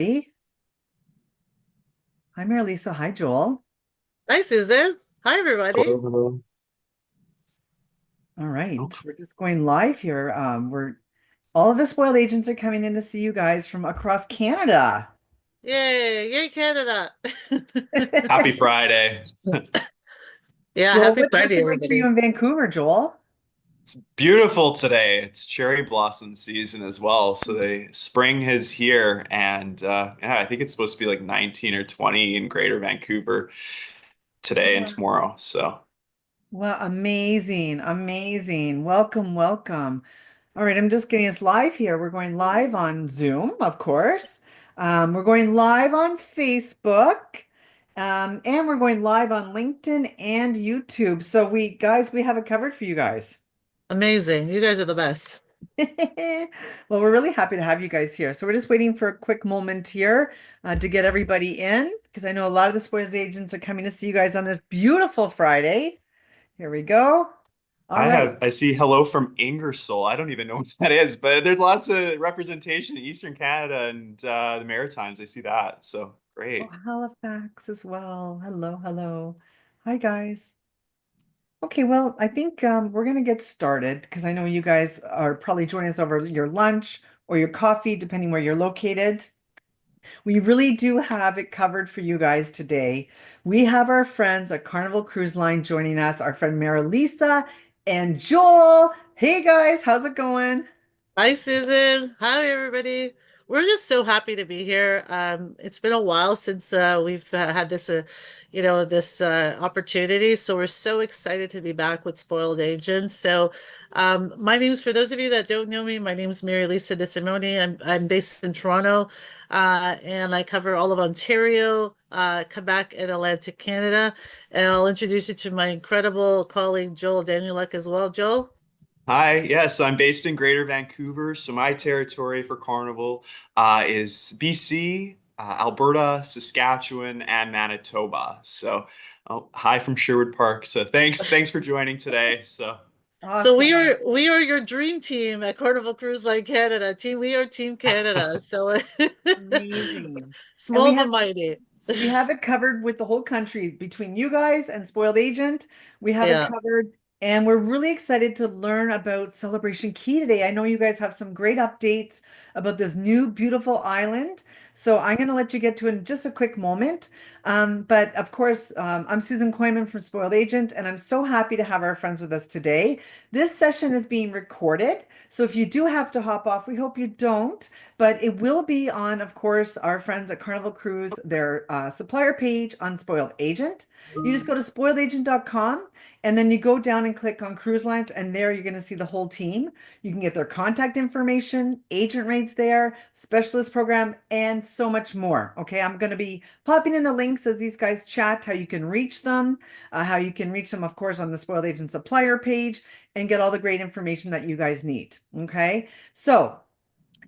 Hey, hi Marilisa. Hi Joel. Hi, Susan. Hi, everybody. Hello, hello. All Oh, right, we're just going live here. We're all of the spoiled agents are coming in to see you guys from across Canada. Yay, yay, Canada. happy Friday. Yeah, Joel, happy what's Friday, it like for you everybody. in Vancouver, Joel? It's beautiful today. It's cherry blossom season as well. So the spring is here and yeah, I think it's supposed to be like 19 or 20 in Greater Vancouver today and Wow. tomorrow. So Well, amazing, amazing. Welcome, welcome. All right, I'm just getting us live here. We're going live on Zoom, of course. We're going live on Facebook. And we're going live on LinkedIn and YouTube. So we have it covered for you guys. Amazing. You guys are the best. Well, we're really happy to have you guys here. So we're just waiting for a quick moment here to get everybody in because I know a lot of the spoiled agents are coming to see you guys on this beautiful Friday. Here we go. All right. I see hello from Ingersoll. I don't even know what that is, but there's lots of representation in Eastern Canada and the Maritimes. I see that. So Oh, great. Halifax as well. Hello, hello. Hi, guys. Okay, well, I think we're going to get started because I know you guys are probably joining us over your lunch or your coffee, depending where you're located. We really do have it covered for you guys today. We have our friends at Carnival Cruise Line joining us, our friend Marilisa and Joel. Hey guys, how's it going? Hi, Susan. Hi, everybody. We're just so happy to be here. It's been a while since we've had this opportunity. So we're so excited to be back with Spoiled Agents. So, my name's for those of you that don't know me, my name's Mary Lisa DeSimone. I'm based in Toronto, and I cover all of Ontario, Quebec, and Atlantic Canada. And I'll introduce you to my incredible colleague Joel Danieluk as well. Joel. Hi, yes, I'm based in Greater Vancouver, so my territory for Carnival is BC, Alberta, Saskatchewan, and Manitoba. So, oh, hi from Sherwood Park. So thanks for joining today. So, So we Awesome. are we are your dream team at Carnival Cruise Line Canada. We are Team Canada. So Amazing. And small but mighty. we have it covered with the whole country between you guys and Spoiled Agent. We have it Yeah. covered, and we're really excited to learn about Celebration Key today. I know you guys have some great updates about this new beautiful island. So I'm going to let you get to it in just a quick moment. But of course, I'm Susan Koyman from Spoiled Agent, and I'm so happy to have our friends with us today. This session is being recorded. So if you do have to hop off, we hope you don't. But it will be on, of course, our friends at Carnival Cruise, their supplier page on Spoiled Agent. You just go to spoiledagent.com and then you go down and click on cruise lines, and there you're going to see the whole team. You can get their contact information, agent rates there, specialist program, and so much more. Okay, I'm going to be popping in the links as these guys chat, how you can reach them, of course, on the Spoiled Agent supplier page and get all the great information that you guys need. Okay, so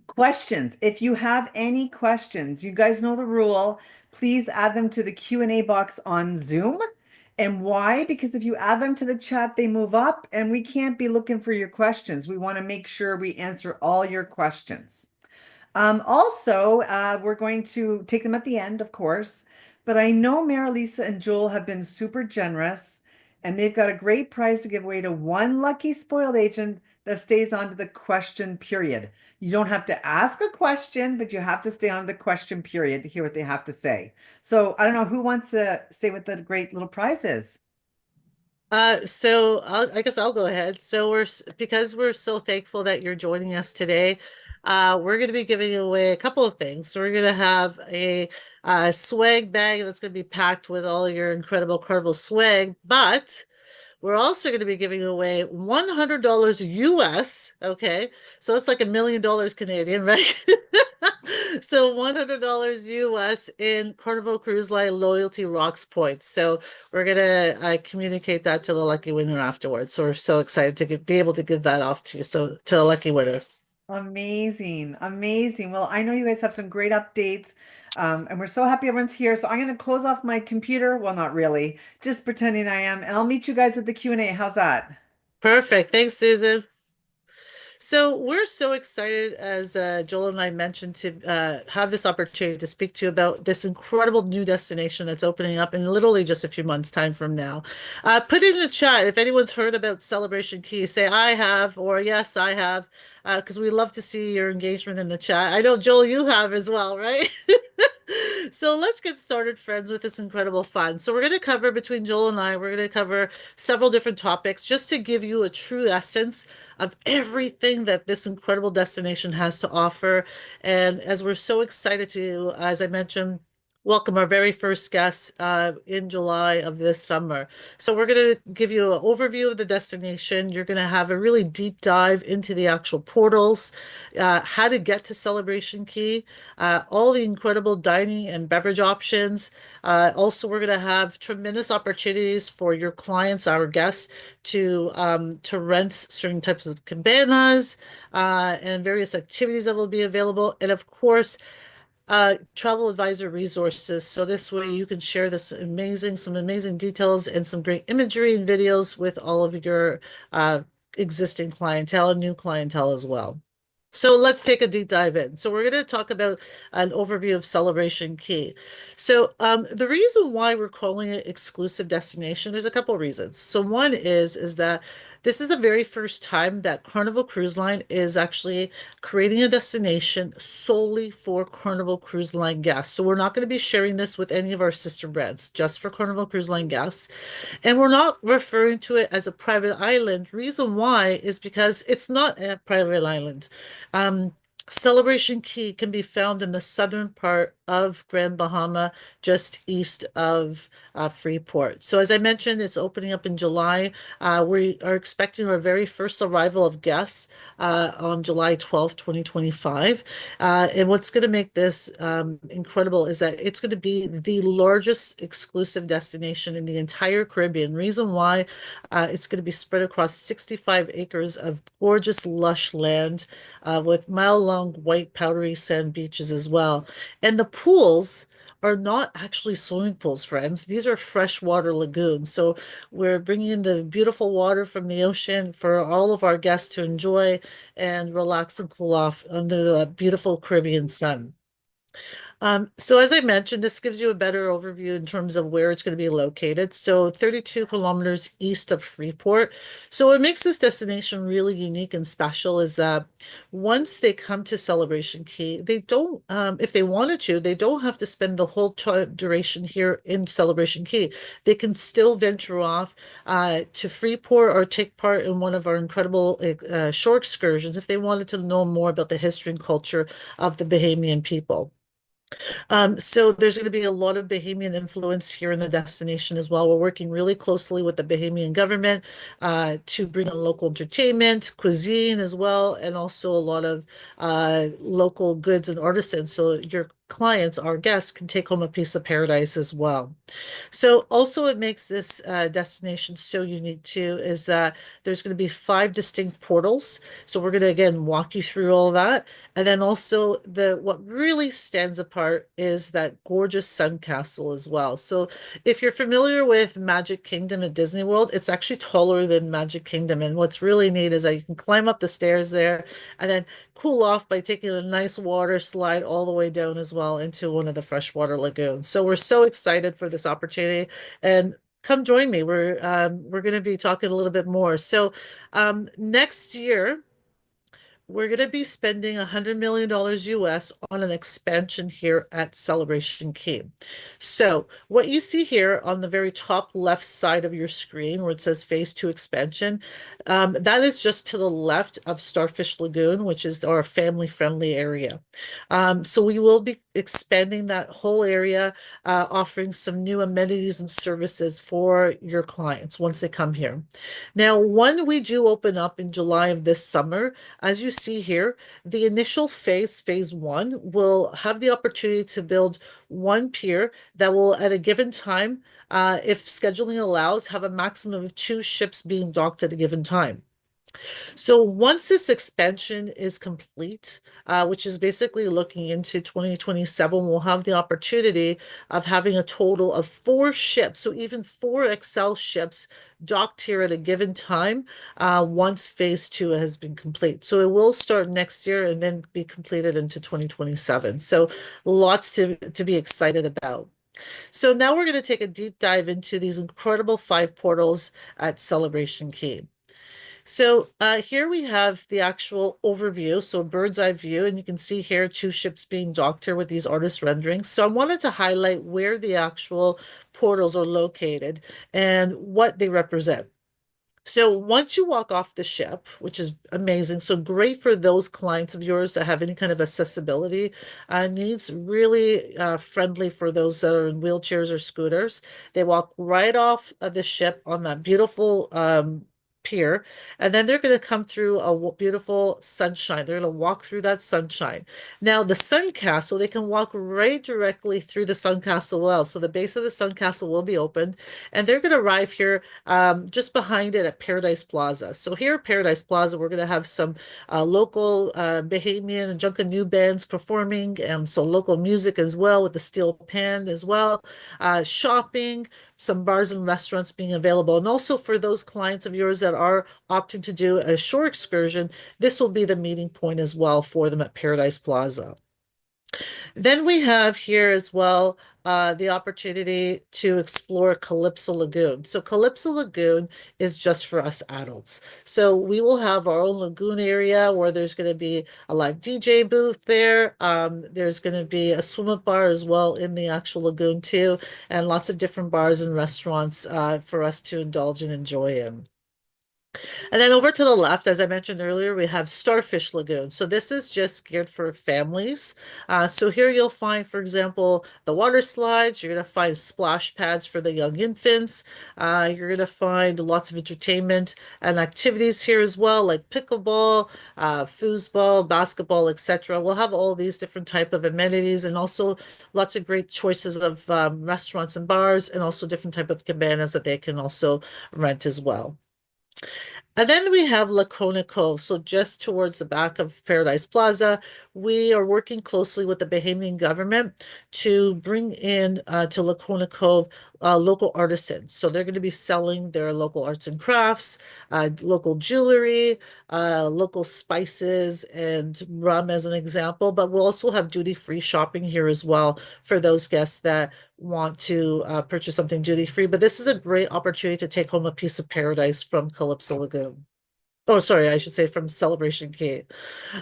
questions. If you have any questions, you guys know the rule. Please add them to the Q&A box on Zoom. And why? Because if you add them to the chat, they move up and we can't be looking for your questions. We want to make sure we answer all your questions. We're going to take them at the end, of course, but I know Marilisa and Joel have been super generous and they've got a great prize to give away to one lucky spoiled agent that stays on to the question period. You don't have to ask a question, but you have to stay on the question period to hear what they have to say. So I don't know who wants to say what the great little prize is. I guess I'll go ahead. Because we're so thankful that you're joining us today. We're going to be giving away a couple of things. So we're going to have a swag bag that's going to be packed with all your incredible Carnival swag, but we're also going to be giving away $100 US. Okay. So it's like $1 million Canadian, right? So $100 US in Carnival Cruise Line Loyalty Rocks points. So we're going to communicate that to the lucky winner afterwards. So we're so excited to be able to give that off to you. So to the lucky winner. Amazing, amazing. Well, I know you guys have some great updates, and we're so happy everyone's here. So I'm going to close off my computer. Well, not really, just pretending I am, and I'll meet you guys at the Q&A. How's that? Perfect. Thanks, Susan. So we're so excited, as Joel and I mentioned, to have this opportunity to speak to you about this incredible new destination that's opening up in literally just a few months' time from now. Put it in the chat if anyone's heard about Celebration Key. Say I have, or yes, I have, because we love to see your engagement in the chat. I know Joel, you have as well, right? So let's get started, friends, with this incredible fun. So we're going to cover between Joel and I, we're going to cover several different topics just to give you a true essence of everything that this incredible destination has to offer. And as we're so excited to, as I mentioned, welcome our very first guest in July of this summer. So we're going to give you an overview of the destination. You're going to have a really deep dive into the actual portals, how to get to Celebration Key, all the incredible dining and beverage options. Also, we're going to have tremendous opportunities for your clients, our guests, to rent certain types of cabanas and various activities that will be available. And of course, travel advisor resources. So this way you can share some amazing details and some great imagery and videos with all of your existing clientele and new clientele as well. So let's take a deep dive in. So we're going to talk about an overview of Celebration Key. So the reason why we're calling it exclusive destination, there's a couple of reasons. So one is that this is the very first time that Carnival Cruise Line is actually creating a destination solely for Carnival Cruise Line guests. So we're not going to be sharing this with any of our sister brands, just for Carnival Cruise Line guests. And we're not referring to it as a private island. Reason why is because it's not a private island. Um, Celebration Key can be found in the southern part of Grand Bahama, just east of Freeport. So as I mentioned, it's opening up in July. We are expecting our very first arrival of guests on July 12th, 2025. And what's going to make this incredible is that it's going to be the largest exclusive destination in the entire Caribbean. Reason why, it's going to be spread across 65 acres of gorgeous, lush land with mile-long white powdery sand beaches as well. And the pools are not actually swimming pools, friends. These are freshwater lagoons. So we're bringing in the beautiful water from the ocean for all of our guests to enjoy and relax and cool off under the beautiful Caribbean sun. So as I mentioned, this gives you a better overview in terms of where it's going to be located. So 32 kilometers east of Freeport. So what makes this destination really unique and special is that once they come to Celebration Key, they don't, if they wanted to, they don't have to spend the whole duration here in Celebration Key. They can still venture off to Freeport or take part in one of our incredible shore excursions if they wanted to know more about the history and culture of the Bahamian people. So there's going to be a lot of Bahamian influence here in the destination as well. We're working really closely with the Bahamian government to bring in local entertainment, cuisine as well, and also a lot of local goods and artisans. So your clients, our guests, can take home a piece of paradise as well. So also what makes this destination so unique too is that there's going to be 5 distinct portals. So we're going to again walk you through all that. And then also what really stands apart is that gorgeous sun castle as well. So if you're familiar with Magic Kingdom at Disney World, it's actually taller than Magic Kingdom. And what's really neat is that you can climb up the stairs there and then cool off by taking a nice water slide all the way down as well into one of the freshwater lagoons. So we're so excited for this opportunity, and come join me. We're going to be talking a little bit more. So next year we're going to be spending $100 million US on an expansion here at Celebration Key. So what you see here on the very top left side of your screen where it says Phase 2 expansion, that is just to the left of Starfish Lagoon, which is our family-friendly area. So we will be expanding that whole area, offering some new amenities and services for your clients once they come here. Now, when we do open up in July of this summer, as you see here, the initial phase 1, will have the opportunity to build one pier that will, at a given time, if scheduling allows, have a maximum of 2 ships being docked at a given time. So once this expansion is complete, which is basically looking into 2027, we'll have the opportunity of having a total of 4 ships. So even 4 XL ships docked here at a given time, once phase 2 has been complete. So it will start next year and then be completed into 2027. So lots to be excited about. So now we're going to take a deep dive into these incredible 5 portals at Celebration Key. So here we have the actual overview, so bird's eye view, and you can see here 2 ships being docked here with these artist renderings. So I wanted to highlight where the actual portals are located and what they represent. So once you walk off the ship, which is amazing, so great for those clients of yours that have any kind of accessibility needs, really friendly for those that are in wheelchairs or scooters. They walk right off of the ship on that beautiful pier, and then they're going to come through a beautiful sunshine. They're going to walk through that sunshine. Now, the sun castle, they can walk right directly through the sun castle well. So the base of the sun castle will be opened, and they're going to arrive here just behind it at Paradise Plaza. So here at Paradise Plaza, we're going to have some local Bahamian and Junkanoo bands performing, and so local music as well with the steel pan as well, shopping, some bars and restaurants being available. And also for those clients of yours that are opting to do a shore excursion, this will be the meeting point as well for them at Paradise Plaza. Then we have here as well the opportunity to explore Calypso Lagoon. So Calypso Lagoon is just for us adults. So we will have our own lagoon area where there's going to be a live DJ booth there. There's going to be a swim up bar as well in the actual lagoon too, and lots of different bars and restaurants for us to indulge and enjoy in. And then over to the left, as I mentioned earlier, we have Starfish Lagoon. So this is just geared for families. So here you'll find, for example, the water slides. You're going to find splash pads for the young infants. You're going to find lots of entertainment and activities here as well, like pickleball, foosball, basketball, etc. We'll have all these different type of amenities, and also lots of great choices of restaurants and bars, and also different type of cabanas that they can also rent as well. And then we have Lacona Cove. So just towards the back of Paradise Plaza, we are working closely with the Bahamian government to bring in to Lacona Cove local artisans. So they're going to be selling their local arts and crafts, local jewelry, local spices and rum as an example. But we'll also have duty-free shopping here as well for those guests that want to purchase something duty-free. But this is a great opportunity to take home a piece of paradise from Calypso Lagoon. Oh, sorry, I should say from Celebration Key.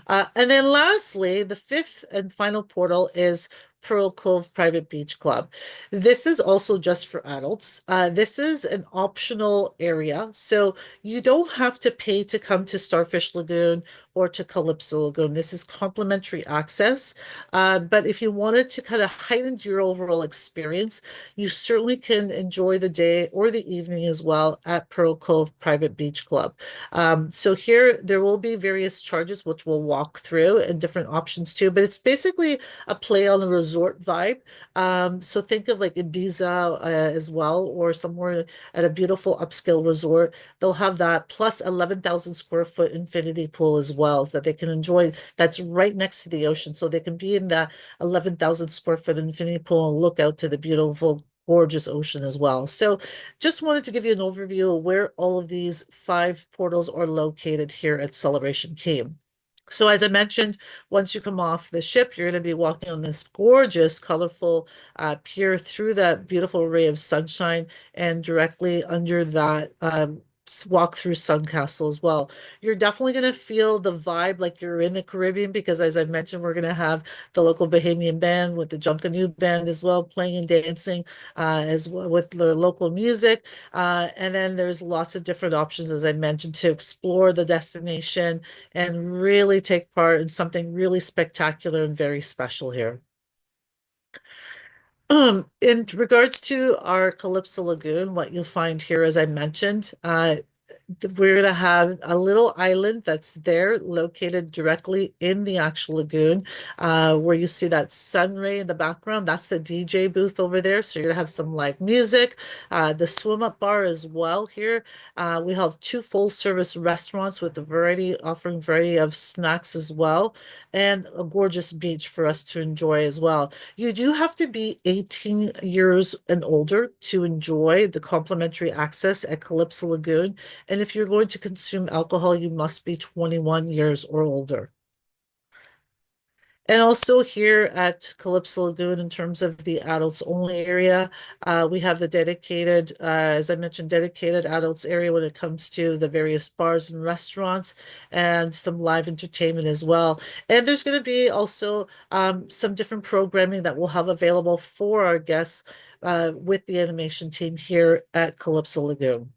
And then lastly, the 5th and final portal is Pearl Cove Private Beach Club. This is also just for adults. This is an optional area, so you don't have to pay to come to Starfish Lagoon or to Calypso Lagoon. This is complimentary access. But if you wanted to kind of heighten your overall experience, you certainly can enjoy the day or the evening as well at Pearl Cove Private Beach Club. So here there will be various charges which we'll walk through and different options too, but it's basically a play on the resort vibe. So think of like Ibiza as well, or somewhere at a beautiful upscale resort. They'll have that plus 11,000 square foot infinity pool as well that they can enjoy. That's right next to the ocean. So they can be in that 11,000 square foot infinity pool and look out to the beautiful gorgeous ocean as well. So just wanted to give you an overview of where all of these 5 portals are located here at Celebration Key. So as I mentioned, once you come off the ship, you're going to be walking on this gorgeous, colorful pier through that beautiful ray of sunshine, and directly under that walk through Sun Castle as well. You're definitely going to feel the vibe like you're in the Caribbean, because as I mentioned, we're going to have the local Bahamian band with the Junkanoo band as well, playing and dancing as well with the local music. And then there's lots of different options, as I mentioned, to explore the destination and really take part in something really spectacular and very special here. In regards to our Calypso Lagoon, what you'll find here, as I mentioned, we're going to have a little island that's there located directly in the actual lagoon, where you see that sun ray in the background. That's the DJ booth over there. So you're going to have some live music, the swim up bar as well here. We have two full service restaurants with a variety, offering variety of snacks as well, and a gorgeous beach for us to enjoy as well. You do have to be 18 years and older to enjoy the complimentary access at Calypso Lagoon. And if you're going to consume alcohol, you must be 21 years or older. And also here at Calypso Lagoon, in terms of the adults only area, we have the dedicated, as I mentioned, dedicated adults area when it comes to the various bars and restaurants and some live entertainment as well. And there's going to be also some different programming that we'll have available for our guests with the animation team here at Calypso Lagoon.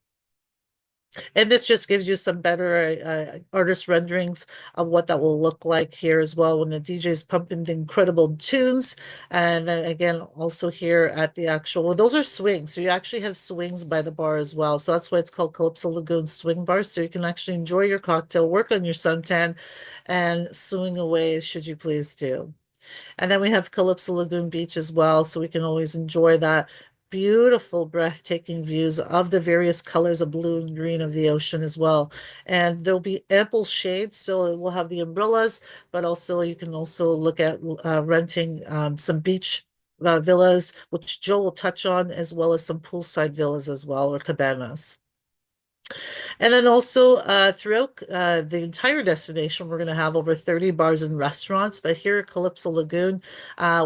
And this just gives you some better artist renderings of what that will look like here as well when the DJ is pumping the incredible tunes. And then again, also here at the actual, well, those are swings. So you actually have swings by the bar as well. So that's why it's called Calypso Lagoon Swing Bar. So you can actually enjoy your cocktail, work on your suntan, and swing away should you please do. And then we have Calypso Lagoon Beach as well, so we can always enjoy that beautiful, breathtaking views of the various colors of blue and green of the ocean as well. And there'll be ample shade, so we'll have the umbrellas, but also you can also look at renting some beach villas, which Joe will touch on, as well as some poolside villas as well, or cabanas. And then also throughout the entire destination, we're going to have over 30 bars and restaurants. But here at Calypso Lagoon,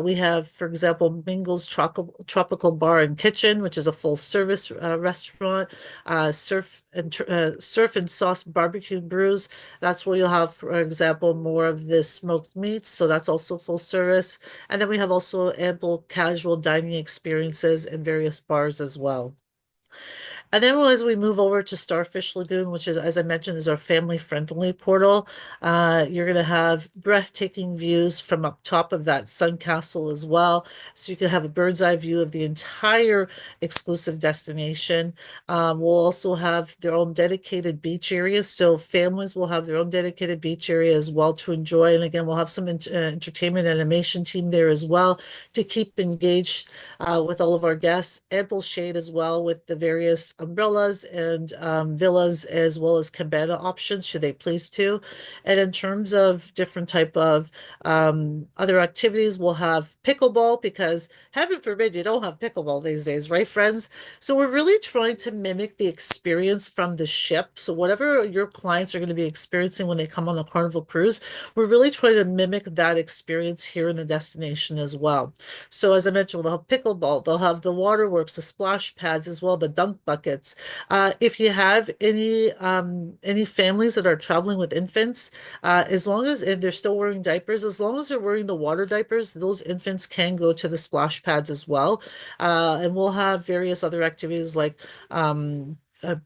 we have, for example, Mingle's Tropical Bar and Kitchen, which is a full service restaurant. Surf and Sauce Barbecue Brews. That's where you'll have, for example, more of the smoked meats. So that's also full service. And then we have also ample casual dining experiences in various bars as well. And then as we move over to Starfish Lagoon, which is, as I mentioned, is our family-friendly portal, you're going to have breathtaking views from up top of that sun castle as well. So you can have a bird's eye view of the entire exclusive destination. We'll also have their own dedicated beach areas. So families will have their own dedicated beach area as well to enjoy. And again, we'll have some entertainment animation team there as well to keep engaged with all of our guests. Ample shade as well with the various umbrellas and villas, as well as cabana options should they please to. And in terms of different type of other activities, we'll have pickleball, because heaven forbid you don't have pickleball these days, right, friends? So we're really trying to mimic the experience from the ship. So whatever your clients are going to be experiencing when they come on a Carnival cruise, we're really trying to mimic that experience here in the destination as well. So as I mentioned, they'll have pickleball, they'll have the waterworks, the splash pads as well, the dunk buckets. If you have any families that are traveling with infants, as long as if they're still wearing diapers, as long as they're wearing the water diapers, those infants can go to the splash pads as well. And we'll have various other activities like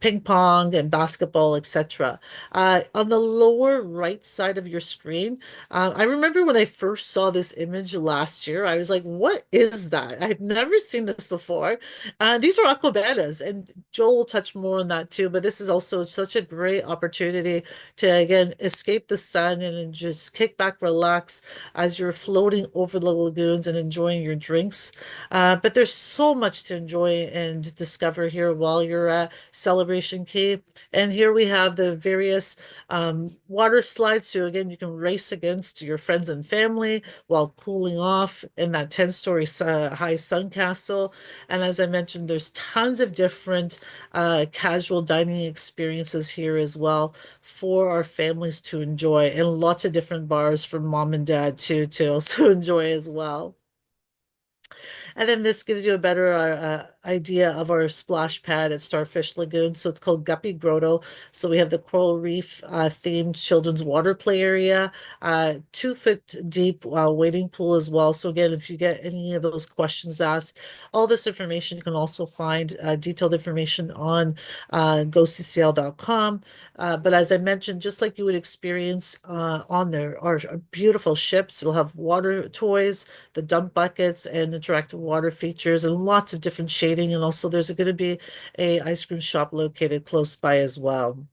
ping pong and basketball, etc. On the lower right side of your screen, I remember when I first saw this image last year, I was like, what is that? I've never seen this before. These are aquabanas, and Joel will touch more on that too, but this is also such a great opportunity to, again, escape the sun and just kick back, relax as you're floating over the lagoons and enjoying your drinks. But there's so much to enjoy and discover here while you're at Celebration Key. And here we have the various water slides. So again, you can race against your friends and family while cooling off in that 10-story high sun castle. And as I mentioned, there's tons of different casual dining experiences here as well for our families to enjoy, and lots of different bars for mom and dad to also enjoy as well. And then this gives you a better idea of our splash pad at Starfish Lagoon. So it's called Guppy Grotto. So we have the coral reef themed children's water play area, 2 foot deep wading pool as well. So again, if you get any of those questions asked, all this information you can also find detailed information on goccl.com. But as I mentioned, just like you would experience on there, our beautiful ships, we'll have water toys, the dump buckets, and interactive water features, and lots of different shading. And also there's going to be a ice cream shop located close by as well.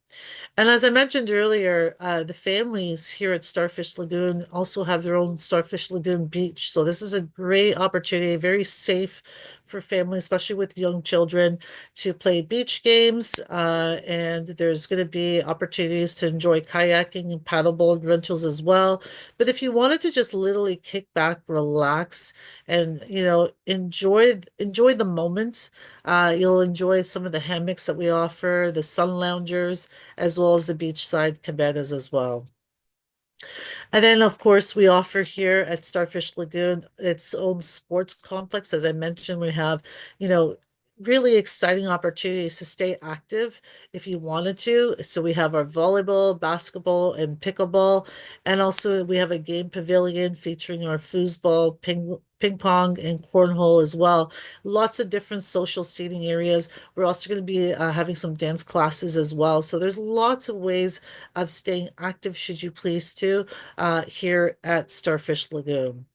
And as I mentioned earlier, the families here at Starfish Lagoon also have their own Starfish Lagoon beach. So this is a great opportunity, very safe for families, especially with young children, to play beach games. And there's going to be opportunities to enjoy kayaking and paddleboard rentals as well. But if you wanted to just literally kick back, relax, and enjoy the moment, you'll enjoy some of the hammocks that we offer, the sun loungers, as well as the beachside cabanas as well. And then, of course, we offer here at Starfish Lagoon its own sports complex. As I mentioned, we have, you know, really exciting opportunities to stay active if you wanted to. So we have our volleyball, basketball, and pickleball. And also we have a game pavilion featuring our foosball, ping pong, and cornhole as well. Lots of different social seating areas. We're also going to be having some dance classes as well. So there's lots of ways of staying active should you please to here at Starfish Lagoon.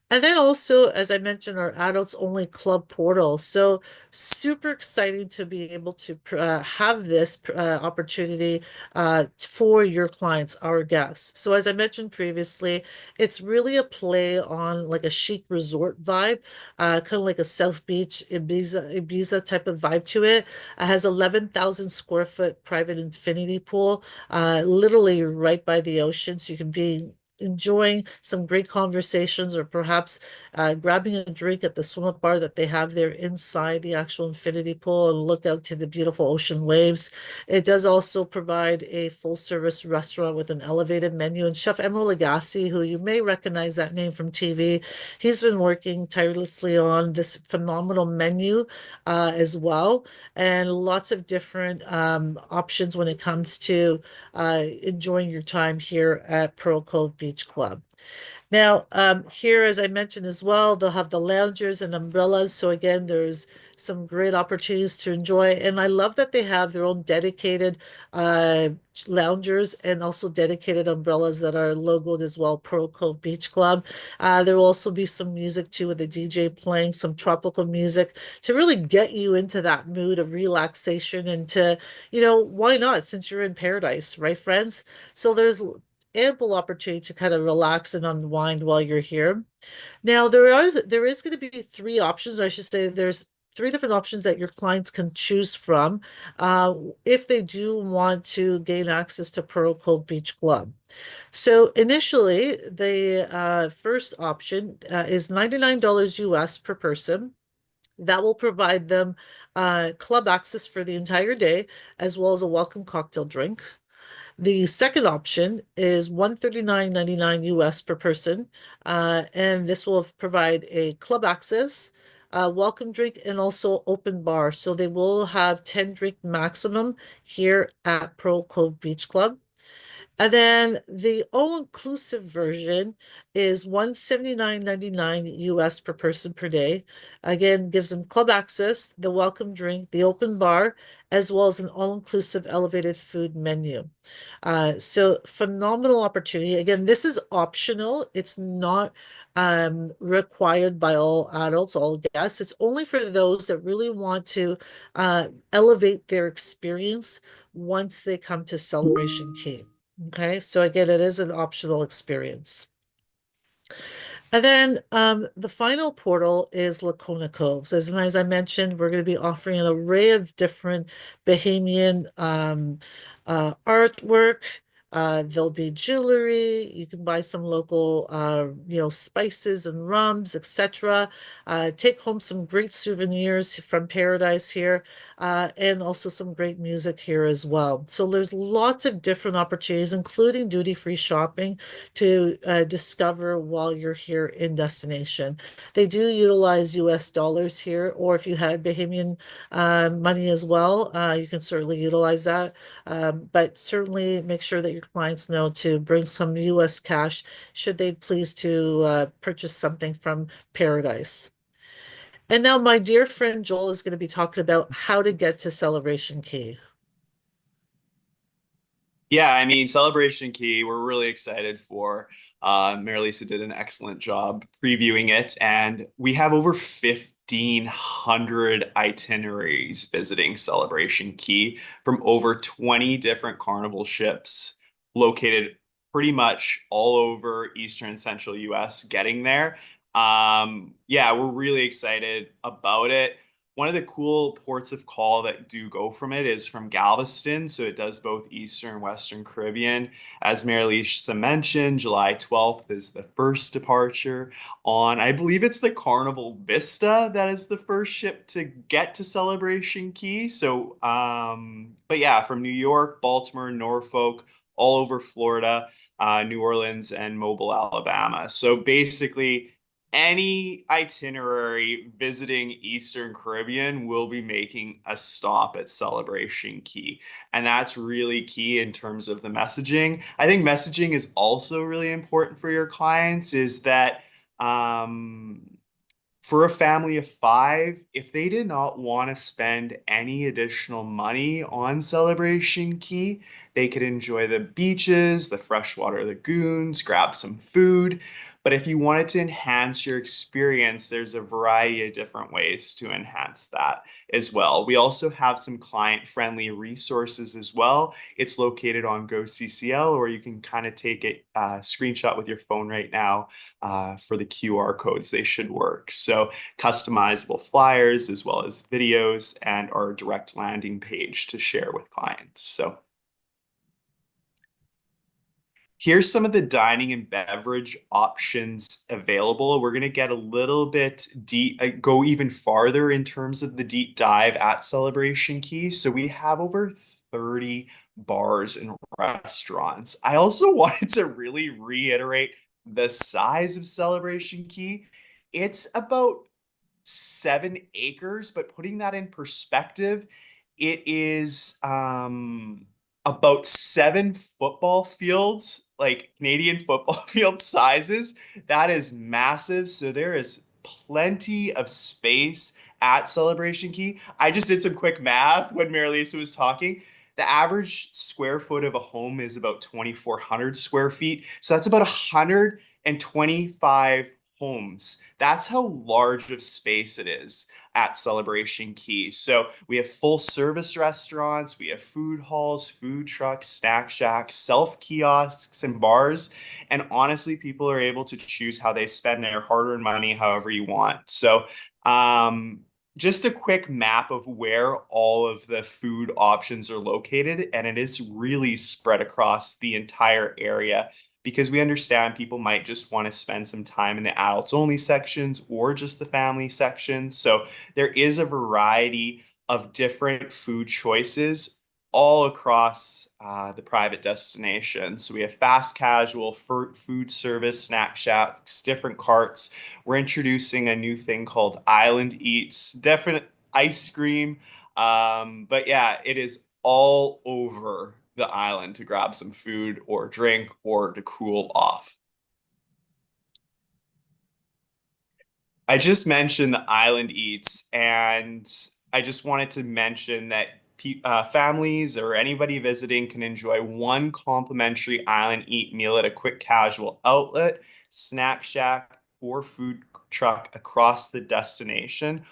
And then also, as I mentioned, our adults only club portal. So super exciting to be able to have this opportunity for your clients, our guests. So as I mentioned previously, it's really a play on like a chic resort vibe, kind of like a South Beach Ibiza type of vibe to it. It has 11,000 square foot private infinity pool, literally right by the ocean. So you can be enjoying some great conversations or perhaps grabbing a drink at the swim up bar that they have there inside the actual infinity pool and look out to the beautiful ocean waves. It does also provide a full service restaurant with an elevated menu. And Chef Emeril Lagasse, who you may recognize that name from TV, he's been working tirelessly on this phenomenal menu as well. And lots of different options when it comes to enjoying your time here at Pearl Cove Beach Club. Now, here, as I mentioned as well, they'll have the loungers and umbrellas. So again, there's some great opportunities to enjoy. And I love that they have their own dedicated uh, loungers and also dedicated umbrellas that are logoed as well, Pearl Cove Beach Club. There will also be some music too with the DJ playing some tropical music to really get you into that mood of relaxation and to, why not since you're in paradise, right, friends? So there's ample opportunity to kind of relax and unwind while you're here. Now, there is going to be three options, or I should say there's three different options that your clients can choose from if they do want to gain access to Pearl Cove Beach Club. So initially, the first option is $99 US per person. That will provide them club access for the entire day, as well as a welcome cocktail drink. The second option is $139.99 US per person, and this will provide a club access, welcome drink, and also open bar. So they will have 10 drink maximum here at Pearl Cove Beach Club. And then the all-inclusive version is $179.99 US per person per day. Again, gives them club access, the welcome drink, the open bar, as well as an all-inclusive elevated food menu. So phenomenal opportunity. Again, this is optional. It's not required by all adults, all guests. It's only for those that really want to elevate their experience once they come to Celebration Key. Okay, so again, it is an optional experience. And then the final portal is Lacona Coves. As I mentioned, we're going to be offering an array of different Bahamian artwork. There'll be jewelry. You can buy some local, spices and rums, etc. Take home some great souvenirs from Paradise here, and also some great music here as well. So there's lots of different opportunities, including duty-free shopping to discover while you're here in destination. They do utilize US dollars here, or if you had Bahamian money as well, you can certainly utilize that. But certainly make sure that your clients know to bring some US cash should they please to purchase something from Paradise. And now my dear friend Joel is going to be talking about how to get to Celebration Key. Yeah, I mean, Celebration Key, we're really excited for. Marilisa did an excellent job previewing it, and we have over 50 1,500 itineraries visiting Celebration Key from over 20 different Carnival ships located pretty much all over Eastern and Central US getting there. Yeah, we're really excited about it. One of the cool ports of call that do go from it is from Galveston. So it does both Eastern and Western Caribbean. As Marilisa mentioned, July 12th is the first departure on, I believe it's the Carnival Vista that is the first ship to get to Celebration Key. So, but yeah, from New York, Baltimore, Norfolk, all over Florida, New Orleans, and Mobile, Alabama. So basically, any itinerary visiting Eastern Caribbean will be making a stop at Celebration Key. And that's really key in terms of the messaging. I think messaging is also really important for your clients is that for a family of five, if they did not want to spend any additional money on Celebration Key, they could enjoy the beaches, the freshwater lagoons, grab some food. But if you wanted to enhance your experience, there's a variety of different ways to enhance that as well. We also have some client-friendly resources as well. It's located on GoCCL, or you can kind of take a screenshot with your phone right now for the QR codes. They should work. So customizable flyers as well as videos and our direct landing page to share with clients. So here's some of the dining and beverage options available. We're going to get a little bit deep, go even farther in terms of the deep dive at Celebration Key. So we have over 30 bars and restaurants. I also wanted to really reiterate the size of Celebration Key. It's about 7 acres, but putting that in perspective, it is about 7 football fields, like Canadian football field sizes. That is massive. So there is plenty of space at Celebration Key. I just did some quick math when Marilisa was talking. The average square foot of a home is about 2,400 square feet. So that's about 125 homes. That's how large of space it is at Celebration Key. So we have full service restaurants, we have food halls, food trucks, snack shacks, self kiosks, and bars. And honestly, people are able to choose how they spend their hard earned money however you want. So, just a quick map of where all of the food options are located, and it is really spread across the entire area because we understand people might just want to spend some time in the adults only sections or just the family section. So there is a variety of different food choices all across the private destination. So we have fast casual, food service, snack shacks, different carts. We're introducing a new thing called Island Eats, definite ice cream. But yeah, it is all over the island to grab some food or drink or to cool off. I just mentioned the Island Eats, and I just wanted to mention that families or anybody visiting can enjoy one complimentary Island Eat meal at a quick casual outlet, snack shack, or food truck across the destination.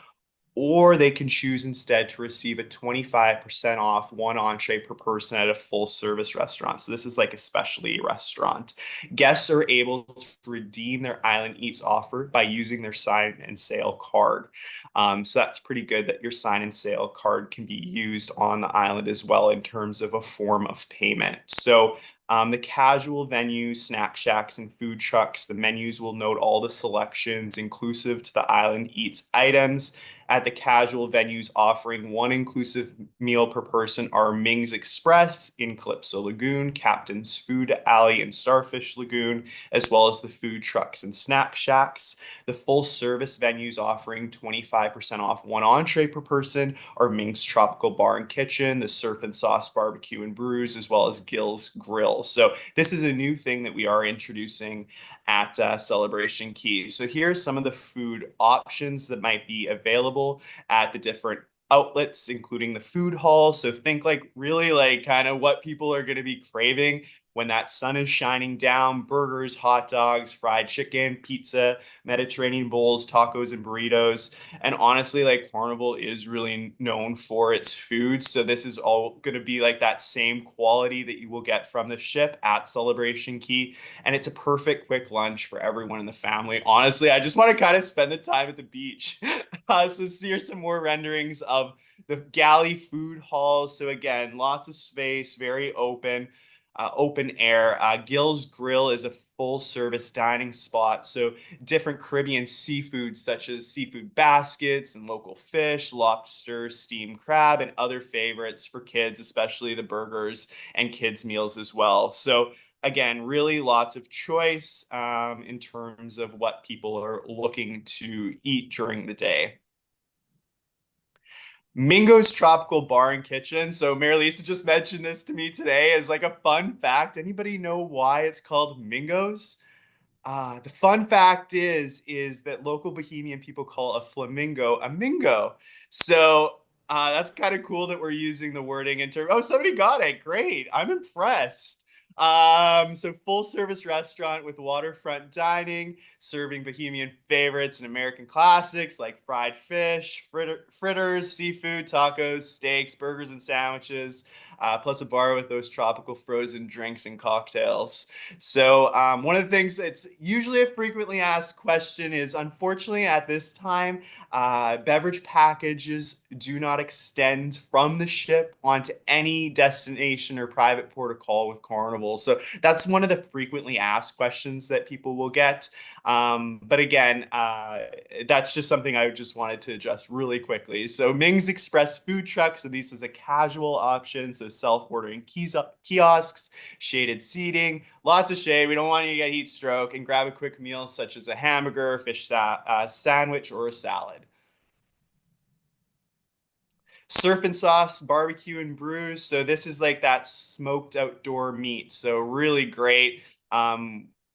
Or they can choose instead to receive a 25% off one entree per person at a full service restaurant. So this is like a specialty restaurant. Guests are able to redeem their Island Eats offer by using their sign and sale card. So that's pretty good that your sign and sale card can be used on the island as well in terms of a form of payment. So the casual venues, snack shacks, and food trucks, the menus will note all the selections inclusive to the Island Eats items. At the casual venues offering one inclusive meal per person are Ming's Express in Calypso Lagoon, Captain's Food Alley in Starfish Lagoon, as well as the food trucks and snack shacks. The full service venues offering 25% off one entree per person are Ming's Tropical Bar and Kitchen, the Surf and Sauce Barbecue and Brews, as well as Gill's Grill. So this is a new thing that we are introducing at Celebration Key. So here are some of the food options that might be available at the different outlets, including the food hall. So think like really like kind of what people are going to be craving. when that sun is shining down, burgers, hot dogs, fried chicken, pizza, Mediterranean bowls, tacos, and burritos. And honestly, like Carnival is really known for its food. So this is all going to be like that same quality that you will get from the ship at Celebration Key. And it's a perfect quick lunch for everyone in the family. Honestly, I just want to kind of spend the time at the beach. So here's some more renderings of the galley food hall. So again, lots of space, very open open air. Gill's Grill is a full service dining spot. So different Caribbean seafoods such as seafood baskets and local fish, lobster, steamed crab, and other favorites for kids, especially the burgers and kids meals as well. So again, really lots of choice in terms of what people are looking to eat during the day. Mingo's Tropical Bar and Kitchen. So Marilisa just mentioned this to me today as like a fun fact. Anybody know why it's called Mingo's? The fun fact is that local Bohemian people call a flamingo a mingo. So that's kind of cool that we're using the wording in terms. Oh, somebody got it. Great. I'm impressed. So full service restaurant with waterfront dining, serving Bohemian favorites and American classics like fried fish, fritters, seafood, tacos, steaks, burgers, and sandwiches, plus a bar with those tropical frozen drinks and cocktails. So one of the things that's usually a frequently asked question is, unfortunately, at this time, beverage packages do not extend from the ship onto any destination or private port of call with Carnival. So that's one of the frequently asked questions that people will get. But again, that's just something I just wanted to address really quickly. So Ming's Express food truck. So this is a casual option. So self-ordering kiosks, shaded seating, lots of shade. We don't want you to get heat stroke, and grab a quick meal such as a hamburger, sandwich, or a salad. Surf and Sauce Barbecue and Brews. So this is like that smoked outdoor meat. So really great.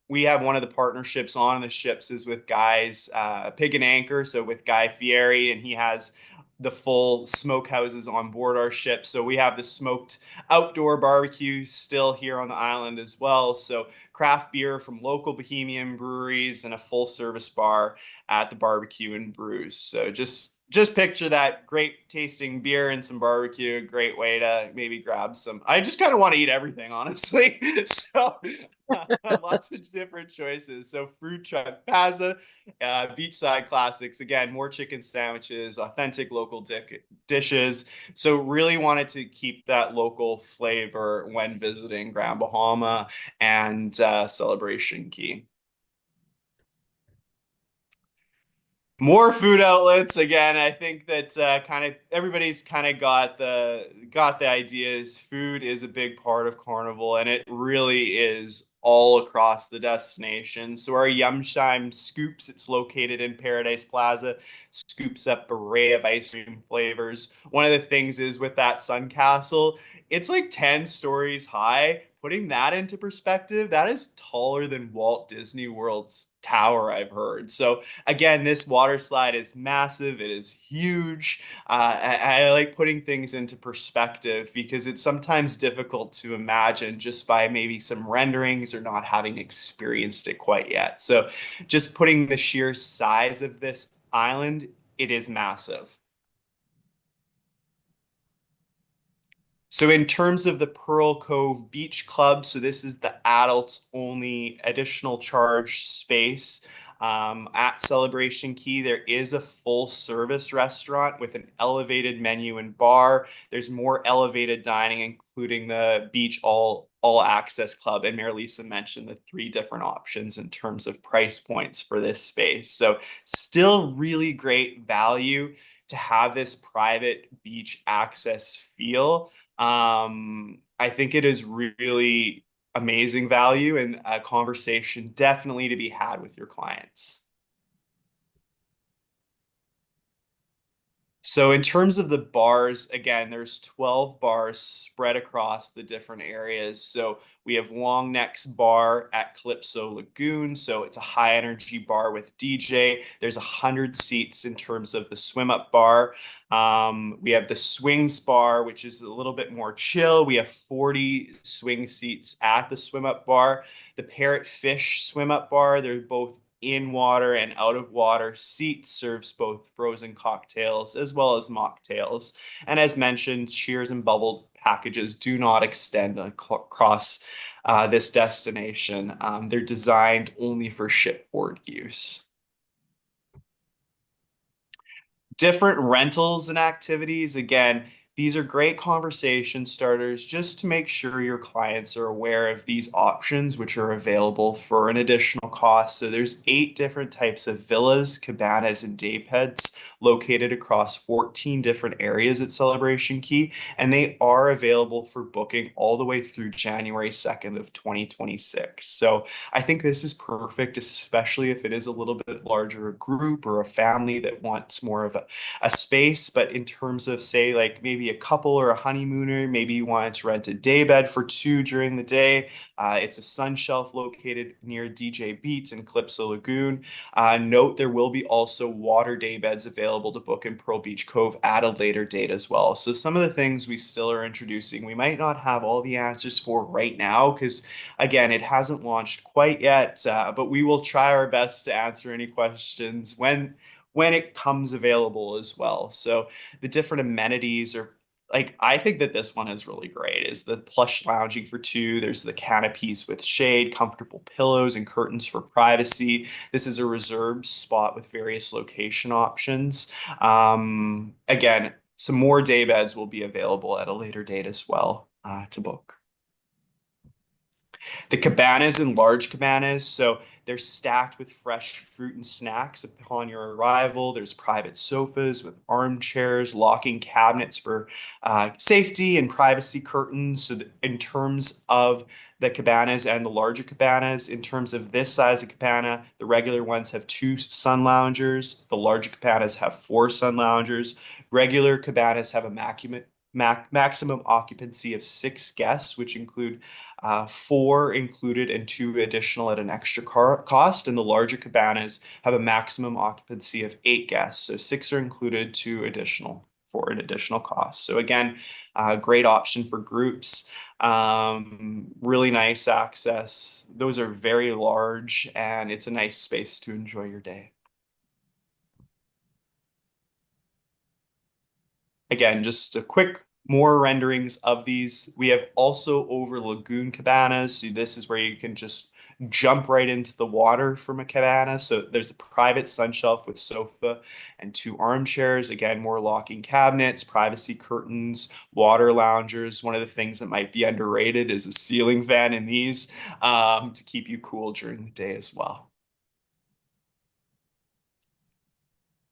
We have one of the partnerships on the ships is with Guy's Pig and Anchor. So with Guy Fieri, and he has the full smokehouses on board our ship. So we have the smoked outdoor barbecue still here on the island as well. So craft beer from local Bohemian breweries and a full service bar at the barbecue and brews. So just picture that great tasting beer and some barbecue, a great way to maybe grab some. I just kind of want to eat everything, honestly. So lots of different choices. So fruit truck Paza, beachside classics. Again, more chicken sandwiches, authentic local dishes. So really wanted to keep that local flavor when visiting Grand Bahama and Celebration Key. More food outlets. Again, I think that kind of everybody's kind of got the ideas. Food is a big part of Carnival, and it really is all across the destination. So our Yumshime Scoops, it's located in Paradise Plaza, scoops up array of ice cream flavors. One of the things is with that Sun Castle, it's like 10 stories high. Putting that into perspective, that is taller than Walt Disney World's tower, I've heard. So again, this water slide is massive. It is huge. I like putting things into perspective because it's sometimes difficult to imagine just by maybe some renderings or not having experienced it quite yet. So just putting the sheer size of this island, it is massive. So in terms of the Pearl Cove Beach Club, so this is the adults only additional charge space. At Celebration Key, there is a full service restaurant with an elevated menu and bar. There's more elevated dining, including the beach all access club. And Marilisa mentioned the three different options in terms of price points for this space. So still really great value to have this private beach access feel. I think it is really amazing value and a conversation definitely to be had with your clients. So in terms of the bars, again, there's 12 bars spread across the different areas. So we have Long Neck's bar at Calypso Lagoon. So it's a high energy bar with DJ. There's 100 seats in terms of the swim up bar. We have the Swings bar, which is a little bit more chill. We have 40 swing seats at the swim up bar. The Parrot Fish swim up bar, they're both in water and out of water seats, serves both frozen cocktails as well as mocktails. And as mentioned, Cheers and Bubble packages do not extend across this destination. They're designed only for shipboard use. Different rentals and activities. Again, these are great conversation starters just to make sure your clients are aware of these options, which are available for an additional cost. So there's 8 different types of villas, cabanas, and day beds located across 14 different areas at Celebration Key, and they are available for booking all the way through January 2nd of 2026. So I think this is perfect, especially if it is a little bit larger group or a family that wants more of a space. But in terms of, say, like maybe a couple or a honeymooner, maybe you want to rent a day bed for 2 during the day. It's a sun shelf located near DJ Beats and Calypso Lagoon. Note there will be also water day beds available to book in Pearl Beach Cove at a later date as well. So some of the things we still are introducing, we might not have all the answers for right now because, again, it hasn't launched quite yet, but we will try our best to answer any questions when it comes available as well. So the different amenities are like, I think that this one is really great. Is the plush lounging for 2. There's the canopies with shade, comfortable pillows, and curtains for privacy. This is a reserved spot with various location options. Again, some more day beds will be available at a later date as well to book. The cabanas and large cabanas, so they're stacked with fresh fruit and snacks upon your arrival. There's private sofas with armchairs, locking cabinets for safety and privacy curtains. So in terms of the cabanas and the larger cabanas, in terms of this size of cabana, the regular ones have 2 sun loungers. The larger cabanas have 4 sun loungers. Regular cabanas have a maximum occupancy of 6 guests, which include 4 included and 2 additional at an extra cost. And the larger cabanas have a maximum occupancy of 8 guests. So 6 are included, 2 additional for an additional cost. So again, great option for groups. Really nice access. Those are very large and it's a nice space to enjoy your day. Again, just a quick more renderings of these. We have also over lagoon cabanas. So this is where you can just jump right into the water from a cabana. So there's a private sun shelf with sofa and 2 armchairs. Again, more locking cabinets, privacy curtains, water loungers. One of the things that might be underrated is a ceiling fan in these to keep you cool during the day as well.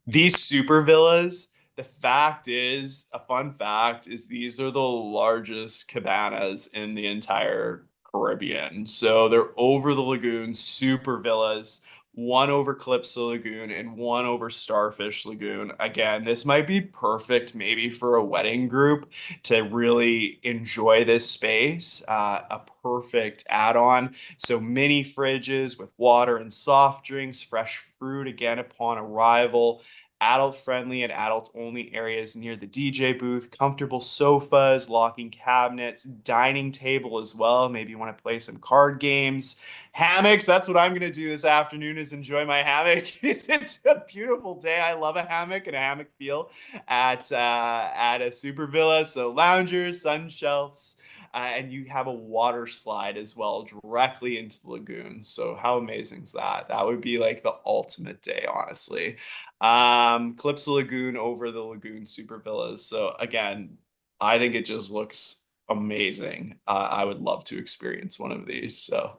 These super villas, the fact is, a fun fact is these are the largest cabanas in the entire Caribbean. So they're over the lagoon, super villas, one over Calypso Lagoon and one over Starfish Lagoon. Again, this might be perfect maybe for a wedding group to really enjoy this space. A perfect add-on. So mini fridges with water and soft drinks, fresh fruit again upon arrival, adult friendly and adult only areas near the DJ booth, comfortable sofas, locking cabinets, dining table as well. Maybe you want to play some card games, hammocks. That's what I'm going to do this afternoon is enjoy my hammock. It's a beautiful day. I love a hammock and a hammock feel at a super villa. So loungers, sun shelves, and you have a water slide as well directly into the lagoon. So how amazing is that? That would be like the ultimate day, honestly. Calypso Lagoon over the Lagoon Super Villas. So again, I think it just looks amazing. I would love to experience one of these. So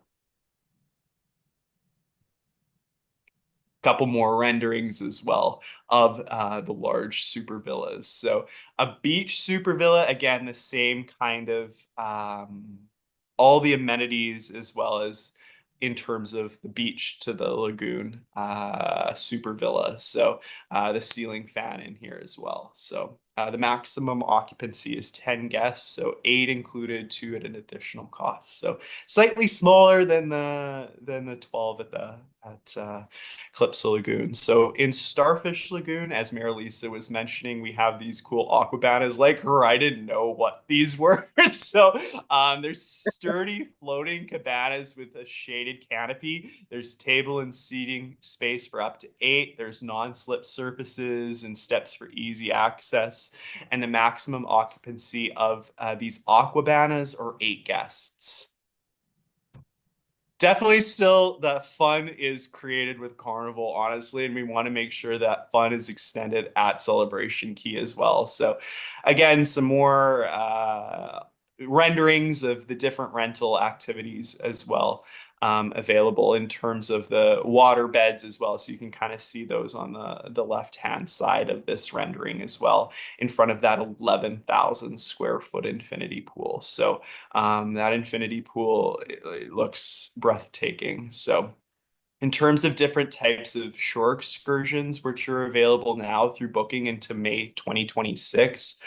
couple more renderings as well of the large super villas. So a beach super villa, again, the same kind of all the amenities as well as in terms of the beach to the lagoon super villa. So the ceiling fan in here as well. So the maximum occupancy is 10 guests, so 8 included, 2 at an additional cost. So slightly smaller than the 12 at Calypso Lagoon. So in Starfish Lagoon, as Marilisa was mentioning, we have these cool aquabanas like her. I didn't know what these were. So there's sturdy floating cabanas with a shaded canopy. There's table and seating space for up to 8. There's non-slip surfaces and steps for easy access. And the maximum occupancy of these aquabanas are 8 guests. Definitely still the fun is created with Carnival, honestly, and we want to make sure that fun is extended at Celebration Key as well. So again, some more renderings of the different rental activities as well, available in terms of the water beds as well. So you can kind of see those on the left-hand side of this rendering as well, in front of that 11,000 square foot infinity pool. So that infinity pool, it looks breathtaking. So in terms of different types of shore excursions, which are available now through booking into May 2026,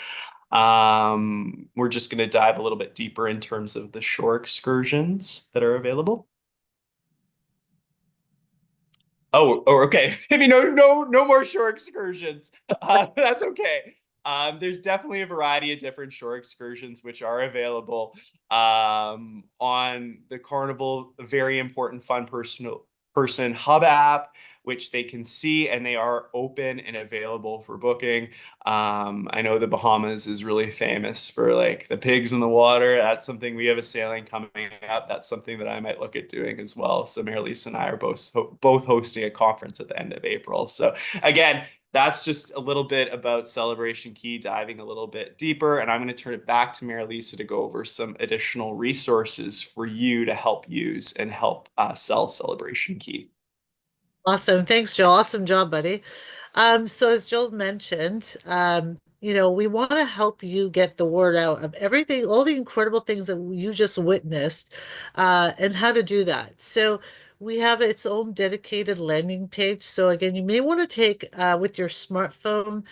we're just going to dive a little bit deeper in terms of the shore excursions that are available. Oh, okay. Maybe no more shore excursions. That's okay. There's definitely a variety of different shore excursions which are available on the Carnival, a very important fun person hub app, which they can see, and they are open and available for booking. I know the Bahamas is really famous for like the pigs in the water. That's something, we have a sailing coming up. That's something that I might look at doing as well. So Marilisa and I are both hosting a conference at the end of April. So again, that's just a little bit about Celebration Key, diving a little bit deeper. And I'm going to turn it back to Marilisa to go over some additional resources for you to help use and help sell Celebration Key. Awesome. Thanks, Joel. Awesome job, buddy. So as Joel mentioned, we want to help you get the word out of everything, all the incredible things that you just witnessed, and how to do that. So we have its own dedicated landing page. So again, you may want to take, with your smartphone,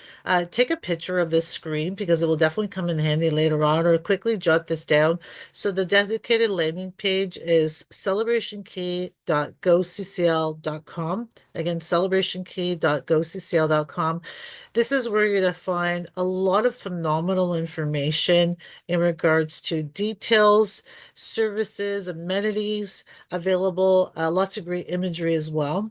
take a picture of this screen because it will definitely come in handy later on, or quickly jot this down. So the dedicated landing page is celebrationkey.goccl.com. Again, celebrationkey.goccl.com. This is where you're going to find a lot of phenomenal information in regards to details, services, amenities available, lots of great imagery as well.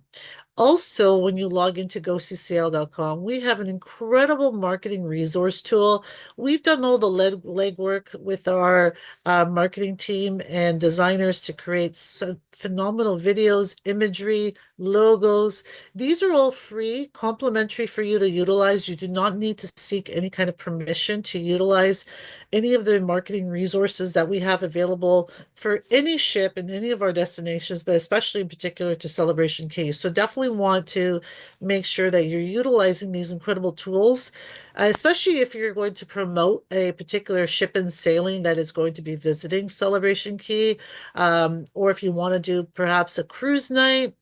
Also, when you log into goccl.com, we have an incredible marketing resource tool. We've done all the legwork with our marketing team and designers to create some phenomenal videos, imagery, logos. These are all free, complimentary for you to utilize. You do not need to seek any kind of permission to utilize any of the marketing resources that we have available for any ship in any of our destinations, but especially in particular to Celebration Key. So definitely want to make sure that you're utilizing these incredible tools, especially if you're going to promote a particular ship and sailing that is going to be visiting Celebration Key, or if you want to do perhaps a cruise night.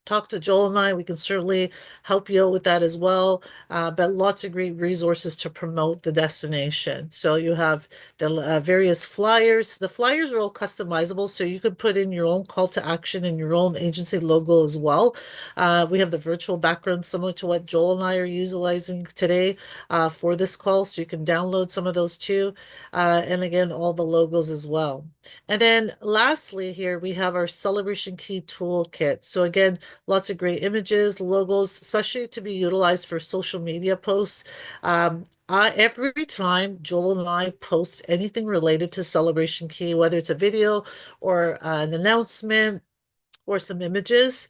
Talk to Joel and I. We can certainly help you out with that as well. But lots of great resources to promote the destination. So you have the various flyers. The flyers are all customizable, so you can put in your own call to action and your own agency logo as well. We have the virtual background similar to what Joel and I are utilizing today for this call, so you can download some of those too. And again, all the logos as well. And then lastly here, we have our Celebration Key Toolkit. So again, lots of great images, logos, especially to be utilized for social media posts. Every time Joel and I post anything related to Celebration Key, whether it's a video or an announcement or some images,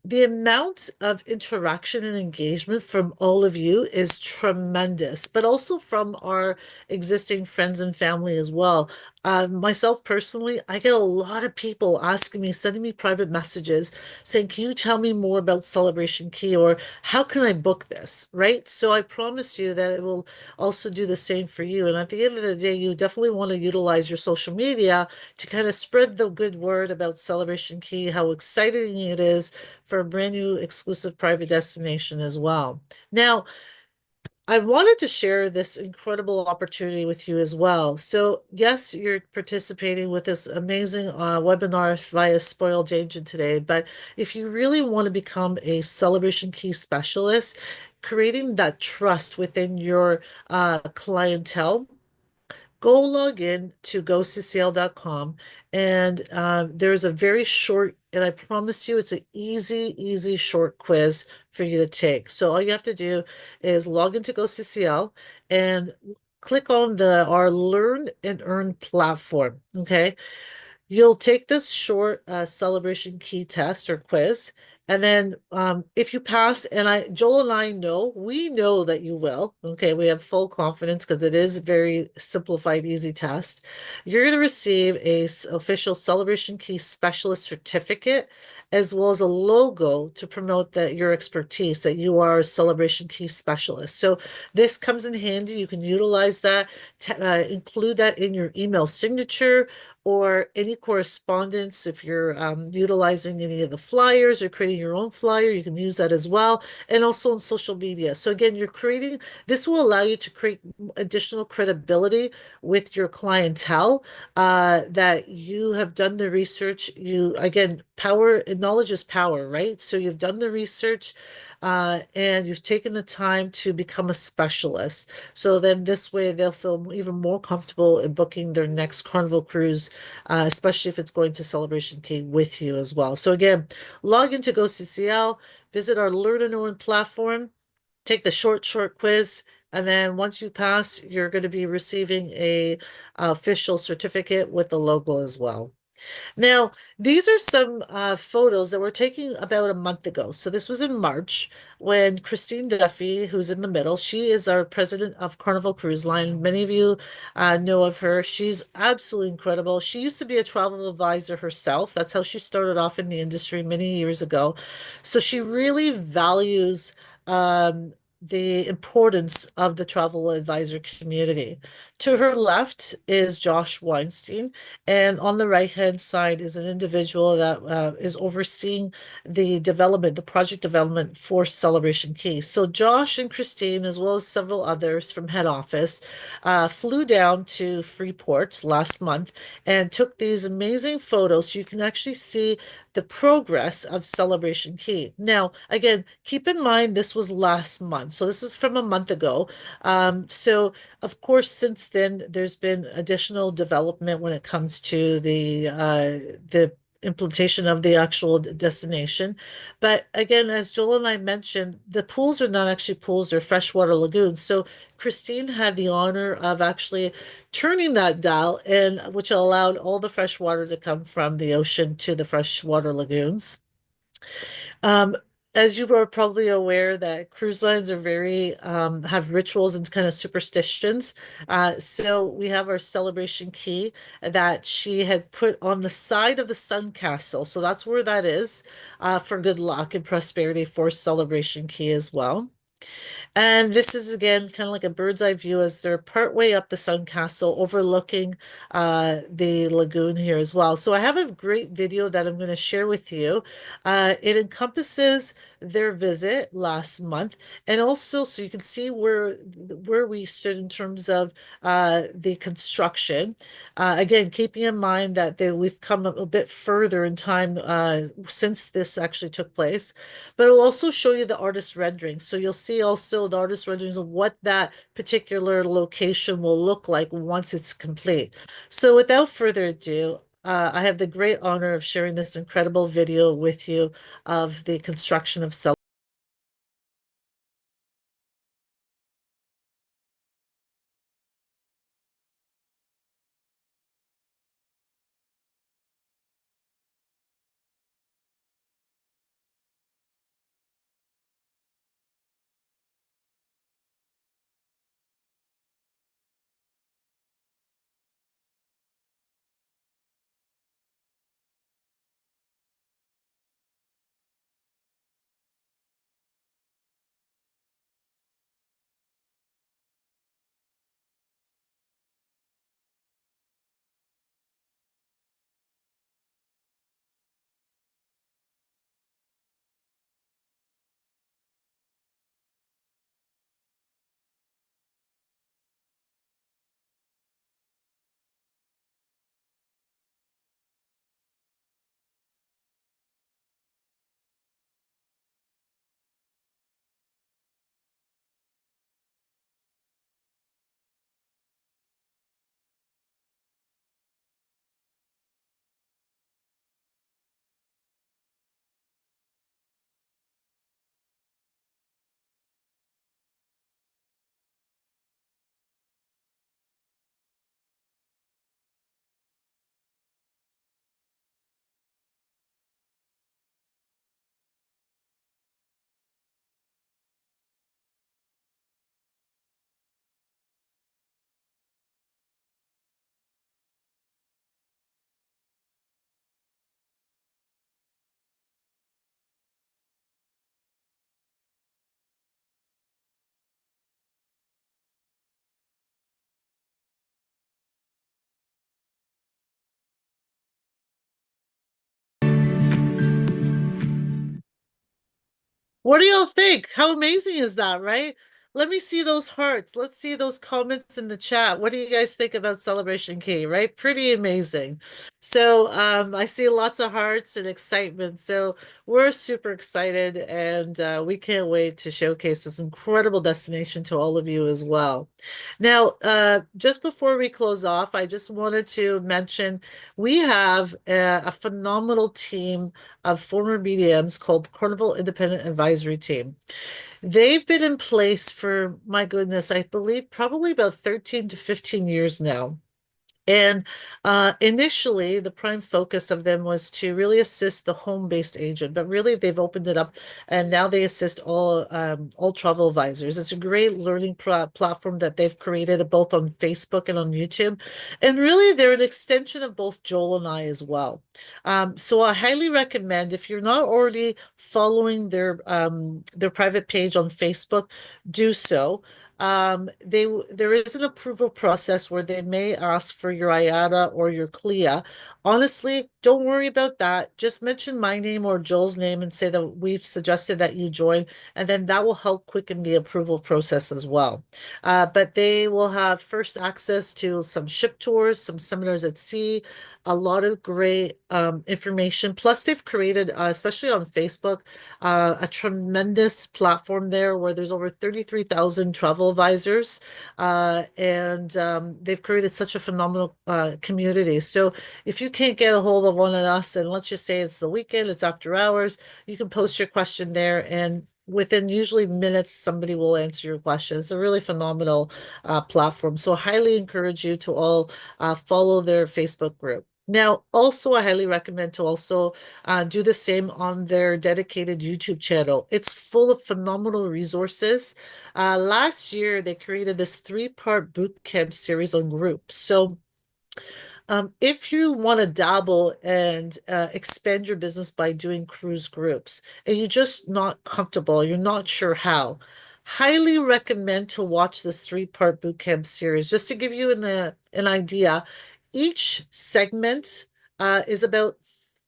the amount of interaction and engagement from all of you is tremendous, but also from our existing friends and family as well. Myself personally, I get a lot of people asking me, sending me private messages saying, can you tell me more about Celebration Key, or how can I book this? Right. So I promise you that it will also do the same for you. And at the end of the day, you definitely want to utilize your social media to kind of spread the good word about Celebration Key, how exciting it is for a brand new exclusive private destination as well. Now, I wanted to share this incredible opportunity with you as well. So, yes, you're participating with this amazing webinar via Spoiled Agent today, but if you really want to become a Celebration Key specialist, creating that trust within your clientele, go log in to goccl.com, and there's a very short, and I promise you it's an easy short quiz for you to take. So all you have to do is log into GoCCL and click on the our Learn and Earn platform. Okay. You'll take this short celebration key test or quiz, and then if you pass, and Joel and I know, we know that you will. Okay, we have full confidence because it is a very simplified, easy test. You're going to receive a official celebration key specialist certificate, as well as a logo to promote that your expertise, that you are a celebration key specialist. So this comes in handy. You can utilize that, include that in your email signature or any correspondence. If you're utilizing any of the flyers or creating your own flyer, you can use that as well. And also on social media. So again, this will allow you to create additional credibility with your clientele, that you have done the research. Again, knowledge is power, right? So you've done the research, and you've taken the time to become a specialist. So then this way they'll feel even more comfortable in booking their next Carnival cruise, especially if it's going to Celebration Key with you as well. So again, log into GoCCL, visit our Learn and Earn platform, take the short quiz, and then once you pass, you're going to be receiving a official certificate with the logo as well. Now, these are some photos that were taken about a month ago. So this was in March when Christine Duffy, who's in the middle, she is our president of Carnival Cruise Line. Many of you know of her. She's absolutely incredible. She used to be a travel advisor herself. That's how she started off in the industry many years ago. So she really values the importance of the travel advisor community. To her left is Josh Weinstein. And on the right-hand side is an individual that is overseeing the project development for Celebration Key. So Josh and Christine, as well as several others from head office, flew down to Freeport last month and took these amazing photos. So you can actually see the progress of Celebration Key. Now, again, keep in mind this was last month. So this is from a month ago. So of course, since then, there's been additional development when it comes to the implementation of the actual destination. But again, as Joel and I mentioned, the pools are not actually pools, they're freshwater lagoons. So Christine had the honor of actually turning that dial, and which allowed all the fresh water to come from the ocean to the freshwater lagoons. Um, as you are probably aware that cruise lines are very have rituals and kind of superstitions. So we have our celebration key that she had put on the side of the sun castle. So that's where that is, for good luck and prosperity for celebration key as well. And this is again kind of like a bird's eye view as they're partway up the Sun Castle overlooking the lagoon here as well. So I have a great video that I'm going to share with you. It encompasses their visit last month, and also so you can see where we stood in terms of the construction. Again, keeping in mind that we've come a bit further in time since this actually took place, but it'll also show you the artist rendering. So you'll see also the artist renderings of what that particular location will look like once it's complete. So without further ado, I have the great honor of sharing this incredible video with you of the construction of What do y'all think? How amazing is that, right? Let me see those hearts. Let's see those comments in the chat. What do you guys think about Celebration Key, right? Pretty amazing. So I see lots of hearts and excitement. So we're super excited and we can't wait to showcase this incredible destination to all of you as well. Now, just before we close off, I just wanted to mention we have a phenomenal team of former BDMs called Carnival Independent Advisory Team. They've been in place for, my goodness, I believe probably about 13 to 15 years now. And initially, the prime focus of them was to really assist the home-based agent, but really they've opened it up, and now they assist all travel advisors. It's a great learning platform that they've created both on Facebook and on YouTube, and really they're an extension of both Joel and I as well. So I highly recommend if you're not already following their private page on Facebook, do so. There is an approval process where they may ask for your IATA or your CLIA. Honestly, don't worry about that. Just mention my name or Joel's name and say that we've suggested that you join, and then that will help quicken the approval process as well. But they will have first access to some ship tours, some seminars at sea, a lot of great information. Plus, they've created, especially on Facebook, a tremendous platform there where there's over 33,000 travel advisors, and they've created such a phenomenal community. So if you can't get a hold of one of us, and let's just say it's the weekend, it's after hours, you can post your question there, and within usually minutes, somebody will answer your question. It's a really phenomenal platform. So I highly encourage you to all follow their Facebook group. Now, also, I highly recommend to also do the same on their dedicated YouTube channel. It's full of phenomenal resources. Last year, they created this 3-part bootcamp series on groups. So if you want to dabble and expand your business by doing cruise groups and you're just not comfortable, you're not sure how, highly recommend to watch this 3-part bootcamp series. Just to give you an idea, each segment is about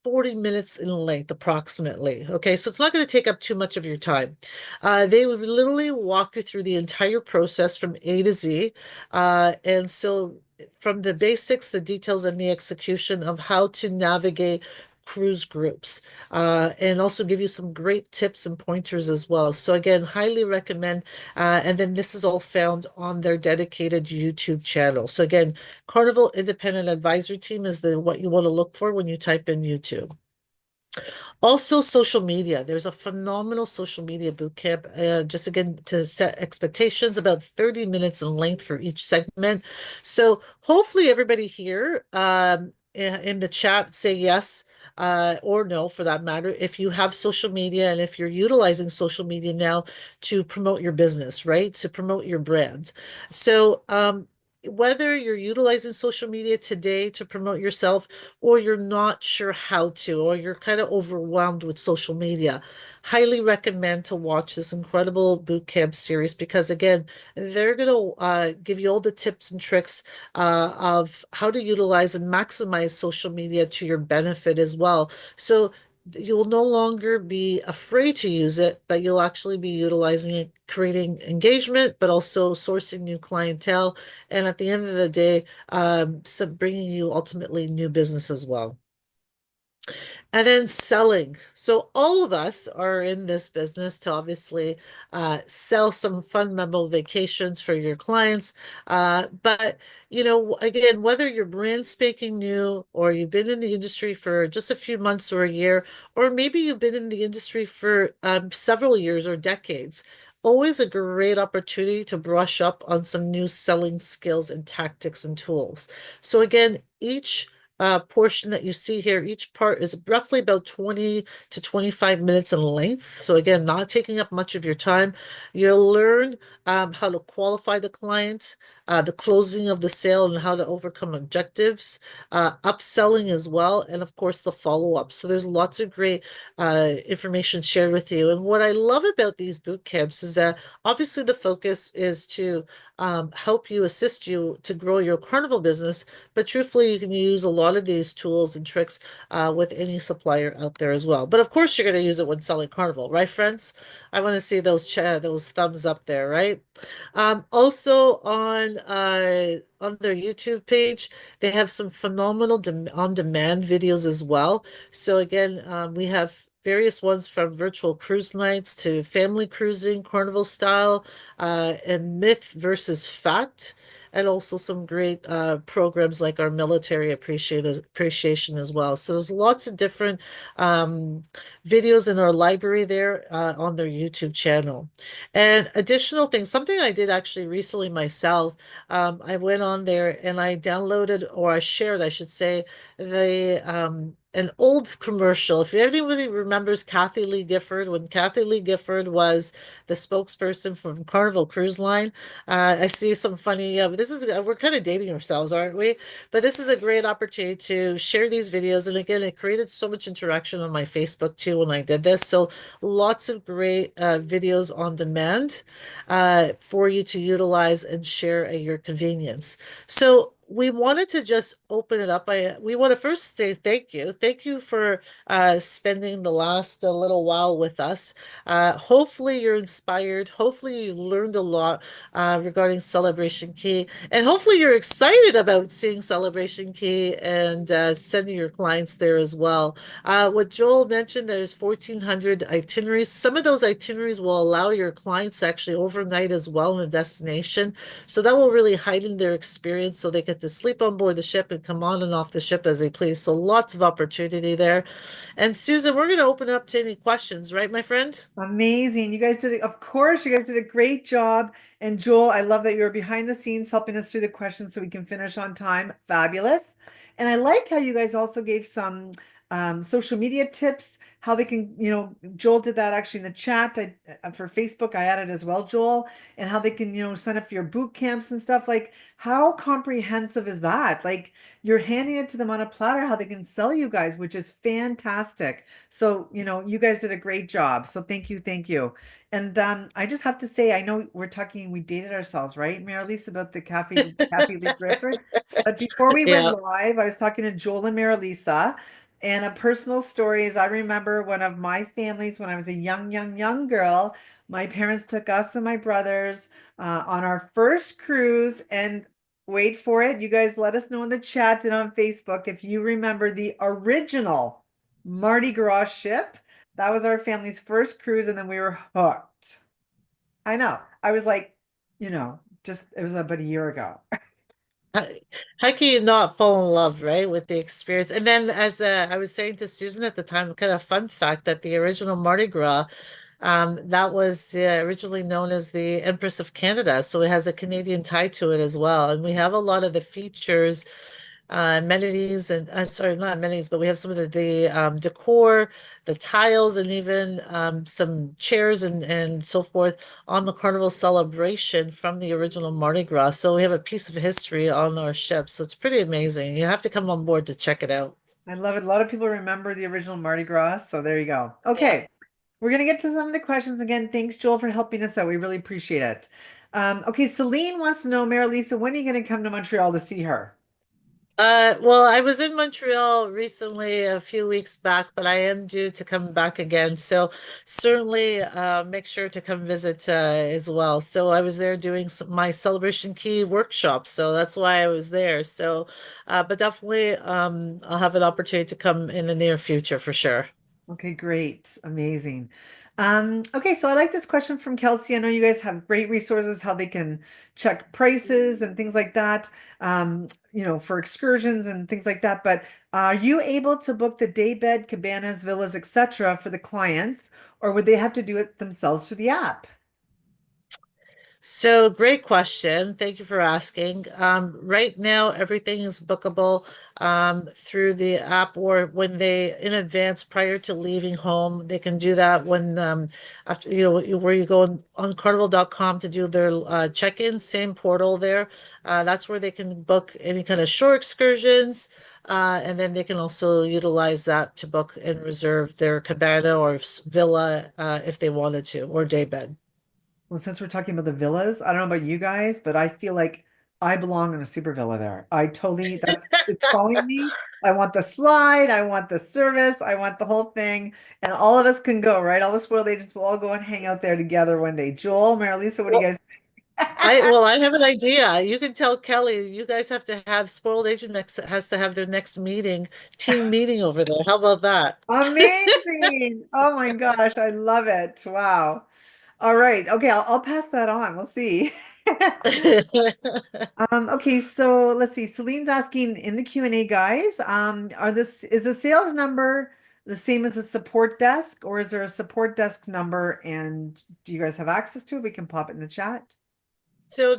40 minutes in length approximately. Okay, so it's not going to take up too much of your time. They would literally walk you through the entire process from A to Z. And so from the basics, the details, and the execution of how to navigate cruise groups, and also give you some great tips and pointers as well. So again, highly recommend. And then this is all found on their dedicated YouTube channel. So again, Carnival Independent Advisory Team is what you want to look for when you type in YouTube. Also, social media. There's a phenomenal social media bootcamp. Just again, to set expectations, about 30 minutes in length for each segment. So hopefully everybody here in the chat say yes or no for that matter, if you have social media and if you're utilizing social media now to promote your business, right? To promote your brand. So whether you're utilizing social media today to promote yourself or you're not sure how to, or you're kind of overwhelmed with social media, highly recommend to watch this incredible bootcamp series because again, they're going to give you all the tips and tricks of how to utilize and maximize social media to your benefit as well. So you'll no longer be afraid to use it, but you'll actually be utilizing it, creating engagement, but also sourcing new clientele. And at the end of the day, so bringing you ultimately new business as well. And then selling. So all of us are in this business to obviously sell some fun, memorable vacations for your clients. But, you know, again, whether you're brand spanking new or you've been in the industry for just a few months or a year, or maybe you've been in the industry for several years or decades, always a great opportunity to brush up on some new selling skills and tactics and tools. So again, each portion that you see here, each part is roughly about 20 to 25 minutes in length. So again, not taking up much of your time. You'll learn how to qualify the client, the closing of the sale and how to overcome objectives, upselling as well, and of course the follow-up. So there's lots of great information shared with you. And what I love about these boot camps is that obviously the focus is to help you, assist you to grow your Carnival business, but truthfully, you can use a lot lot of these tools and tricks with any supplier out there as well. But of course, you're going to use it when selling Carnival, right, friends? I want to see those thumbs up there, right? Also on their YouTube page, they have some phenomenal on-demand videos as well. So again, we have various ones from virtual cruise nights to family cruising, Carnival style, and myth versus fact, and also some great programs like our military appreciation as well. So there's lots of different um, videos in our library there on their YouTube channel. And additional things, something I did actually recently myself, I went on there and I downloaded, or I shared, I should say, the an old commercial. If anybody remembers Kathy Lee Gifford, when Kathy Lee Gifford was the spokesperson from Carnival Cruise Line, I see some funny. This is we're kind of dating ourselves, aren't we? But this is a great opportunity to share these videos. And again, it created so much interaction on my Facebook too when I did this. So lots of great videos on demand for you to utilize and share at your convenience. So we wanted to just open it up. We want to first say thank you. Thank you for spending the last little while with us. Hopefully you're inspired. Hopefully you learned a lot regarding Celebration Key. And hopefully you're excited about seeing Celebration Key and sending your clients there as well. What Joel mentioned, there's 1,400 itineraries. Some of those itineraries will allow your clients to actually overnight as well in the destination. So that will really heighten their experience so they get to sleep on board the ship and come on and off the ship as they please. So lots of opportunity there. And Susan, we're going to open up to any questions, right, my friend? Amazing. You guys did it. Of course, you guys did a great job. And Joel, I love that you were behind the scenes helping us through the questions so we can finish on time. Fabulous. And I like how you guys also gave some social media tips, how they can, Joel did that actually in the chat. For Facebook, I added as well, Joel, and how they can, sign up for your boot camps and stuff. Like, how comprehensive is that? Like, you're handing it to them on a platter, how they can sell you guys, which is fantastic. So, you guys did a great job. So thank you, thank you. And I just have to say, I know we dated ourselves, right, Marilisa, about the Kathy Lee Griffith. But before we went Yeah. live, I was talking to Joel and Marilisa, and a personal story is I remember one of my families when I was a young girl. My parents took us and my brothers on our first cruise, and wait for it. You guys let us know in the chat and on Facebook if you remember the original Mardi Gras ship. That was our family's first cruise, and then we were hooked. I know. I was like, just it was about a year ago. How, how can you not fall in love, right, with the experience? And then, as I was saying to Susan at the time, kind of fun fact that the original Mardi Gras, that was originally known as the Empress of Canada, so it has a Canadian tie to it as well. And we have a lot of the features, amenities, and sorry, not amenities, but we have some of the decor, the tiles, and even some chairs and so forth on the Carnival celebration from the original Mardi Gras. So we have a piece of history on our ship. So it's pretty amazing. You have to come on board to check it out. I love it. A lot of people remember the original Mardi Gras, so there you go. Yeah. Okay, we're gonna get to some of the questions again. Thanks, Joel, for helping us out. We really appreciate it. Okay, Celine wants to know, Marilisa, when are you gonna come to Montreal to see her? Well, I was in Montreal recently a few weeks back, but I am due to come back again. So certainly make sure to come visit as well. So I was there doing my Celebration Key workshop. So that's why I was there. So, but definitely I'll have an opportunity to come in the near future for sure. Okay, great. Amazing. Okay, so I like this question from Kelsey. I know you guys have great resources, how they can check prices and things like that, for excursions and things like that. But are you able to book the day bed, cabanas, villas, etc. for the clients, or would they have to do it themselves through the app? So great question. Thank you for asking. Right now, everything is bookable through the app or when they in advance prior to leaving home. They can do that when after where you go on carnival.com to do their check-in, same portal there. That's where they can book any kind of shore excursions. And then they can also utilize that to book and reserve their cabana or villa if they wanted to, or day bed. Well, since we're talking about the villas, I don't know about you guys, but I feel like I belong in a super villa there. I totally, that's, it's calling me. I want the slide. I want the service. I want the whole thing. And all of us can go, right? All the spoiled agents will all go and hang out there together one day. Joel, Marilisa, what do you Well, guys I have an idea. You can tell Kelly, you guys have to have spoiled agent next has to have their next meeting, team meeting over there. How about that? Amazing. Oh my gosh, I love it. Wow. All right. Okay, I'll pass that on. We'll see. Okay, so let's see. Celine's asking in the Q&A, guys, is the sales number the same as a support desk, or is there a support desk number and do you guys have access to it? We can pop it in the chat. So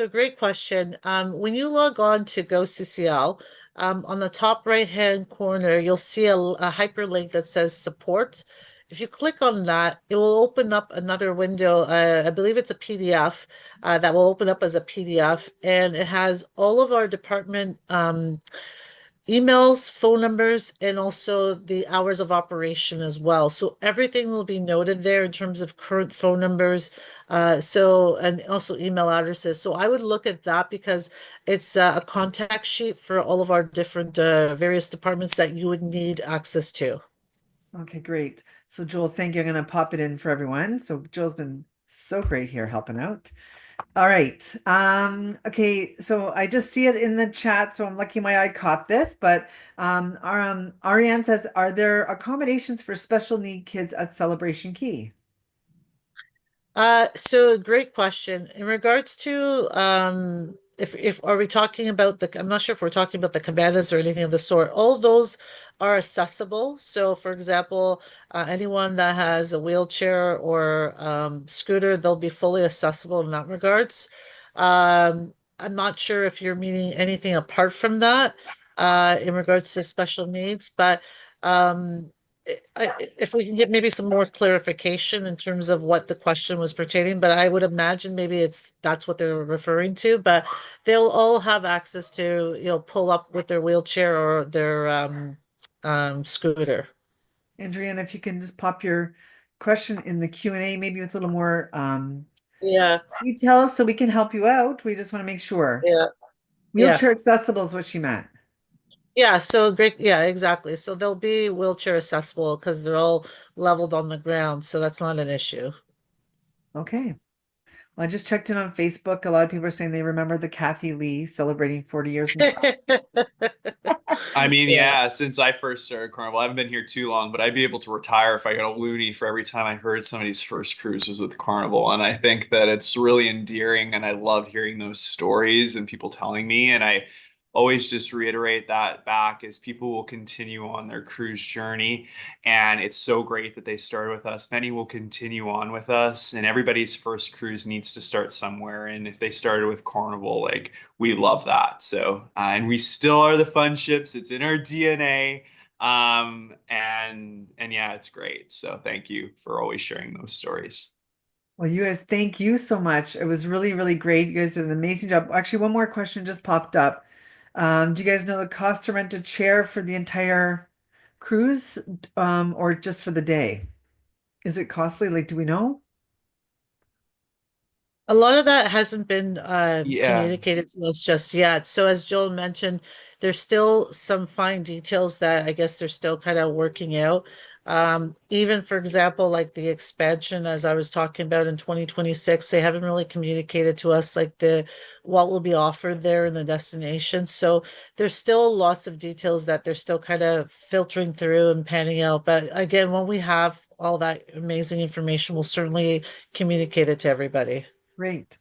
great question. When you log on to GoCCL, on the top right-hand corner, you'll see a hyperlink that says support. If you click on that, it will open up another window. I believe it's a PDF, that will open up as a PDF, and it has all of our department emails, phone numbers, and also the hours of operation as well. So everything will be noted there in terms of current phone numbers, and also email addresses. So I would look at that because it's a contact sheet for all of our different various departments that you would need access to. Okay, great. So Joel, thank you. I'm going to pop it in for everyone. So Joel's been so great here helping out. All right. Okay, so I just see it in the chat, so I'm lucky my eye caught this, but Ariane says, are there accommodations for special need kids at Celebration Key? So great question. In regards to if are we talking about I'm not sure if we're talking about the cabanas or anything of the sort. All those are accessible. So for example, anyone that has a wheelchair or scooter, they'll be fully accessible in that regards. I'm not sure if you're meaning anything apart from that in regards to special needs, but um if we can get maybe some more clarification in terms of what the question was pertaining, but I would imagine maybe that's what they're referring to, but they'll all have access to, pull up with their wheelchair or their scooter. Andrea, and if you can just pop your question in the Q&A, maybe with a little more Yeah, details so we can help you out. We just want to make sure. yeah, yeah. Wheelchair accessible is what she meant. Yeah, so great. Yeah, exactly. So they'll be wheelchair accessible because they're all leveled on the ground, so that's not an issue. Okay. Well, I just checked in on Facebook. A lot of people are saying they remember the Kathy Lee celebrating 40 years in I mean, Yeah. yeah, since I first started Carnival, I haven't been here too long, but I'd be able to retire if I got a loonie for every time I heard somebody's first cruise was with Carnival. And I think that it's really endearing, and I love hearing those stories and people telling me. And I always just reiterate that back as people will continue on their cruise journey. And it's so great that they started with us. Many will continue on with us, and everybody's first cruise needs to start somewhere. And if they started with Carnival, like, we love that. So, and we still are the fun ships. It's in our DNA. And yeah, it's great. So thank you for always sharing those stories. Well, you guys, thank you so much. It was really, really great. You guys did an amazing job. Actually, one more question just popped up. Do you guys know the cost to rent a chair for the entire cruise, or just for the day? Is it costly? Like, do we know? A lot of that hasn't been Yeah. communicated to us just yet. So as Joel mentioned, there's still some fine details that I guess they're still kind of working out. Even for example, like the expansion, as I was talking about in 2026, they haven't really communicated to us like the what will be offered there in the destination. So there's still lots of details that they're still kind of filtering through and panning out. But again, when we have all that amazing information, we'll certainly communicate it to everybody. Great.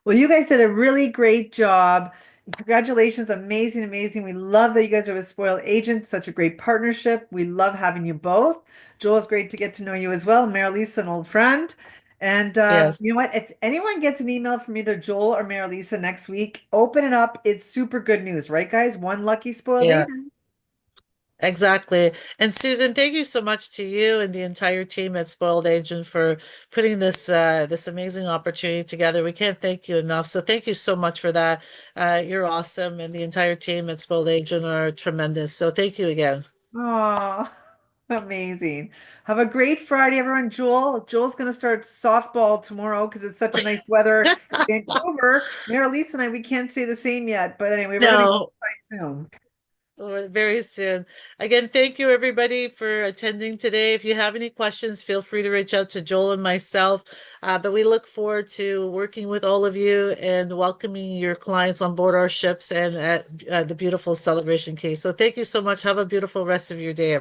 Well, you guys did a really great job. Congratulations. Amazing, amazing. We love that you guys are with Spoiled Agent. Such a great partnership. We love having you both. Joel, it's great to get to know you as well. Marilisa, an old friend. And Yes. you know what? If anyone gets an email from either Joel or Marilisa next week, open it up. It's super good news, right, guys? One lucky spoiled Yeah, agent. exactly. And Susan, thank you so much to you and the entire team at Spoiled Agent for putting this amazing opportunity together. We can't thank you enough. So thank you so much for that. You're awesome, and the entire team at Spoiled Agent are tremendous. So thank you again. Oh. Amazing. Have a great Friday, everyone. Joel's going to start softball tomorrow because it's such a nice weather in Vancouver. Marilisa and I, we can't say the same yet, but anyway, we're going to No, get soon. very soon. Again, thank you everybody for attending today. If you have any questions, feel free to reach out to Joel and myself. But we look forward to working with all of you and welcoming your clients on board our ships and at the beautiful Celebration Key. So thank you so much. Have a beautiful rest of your day.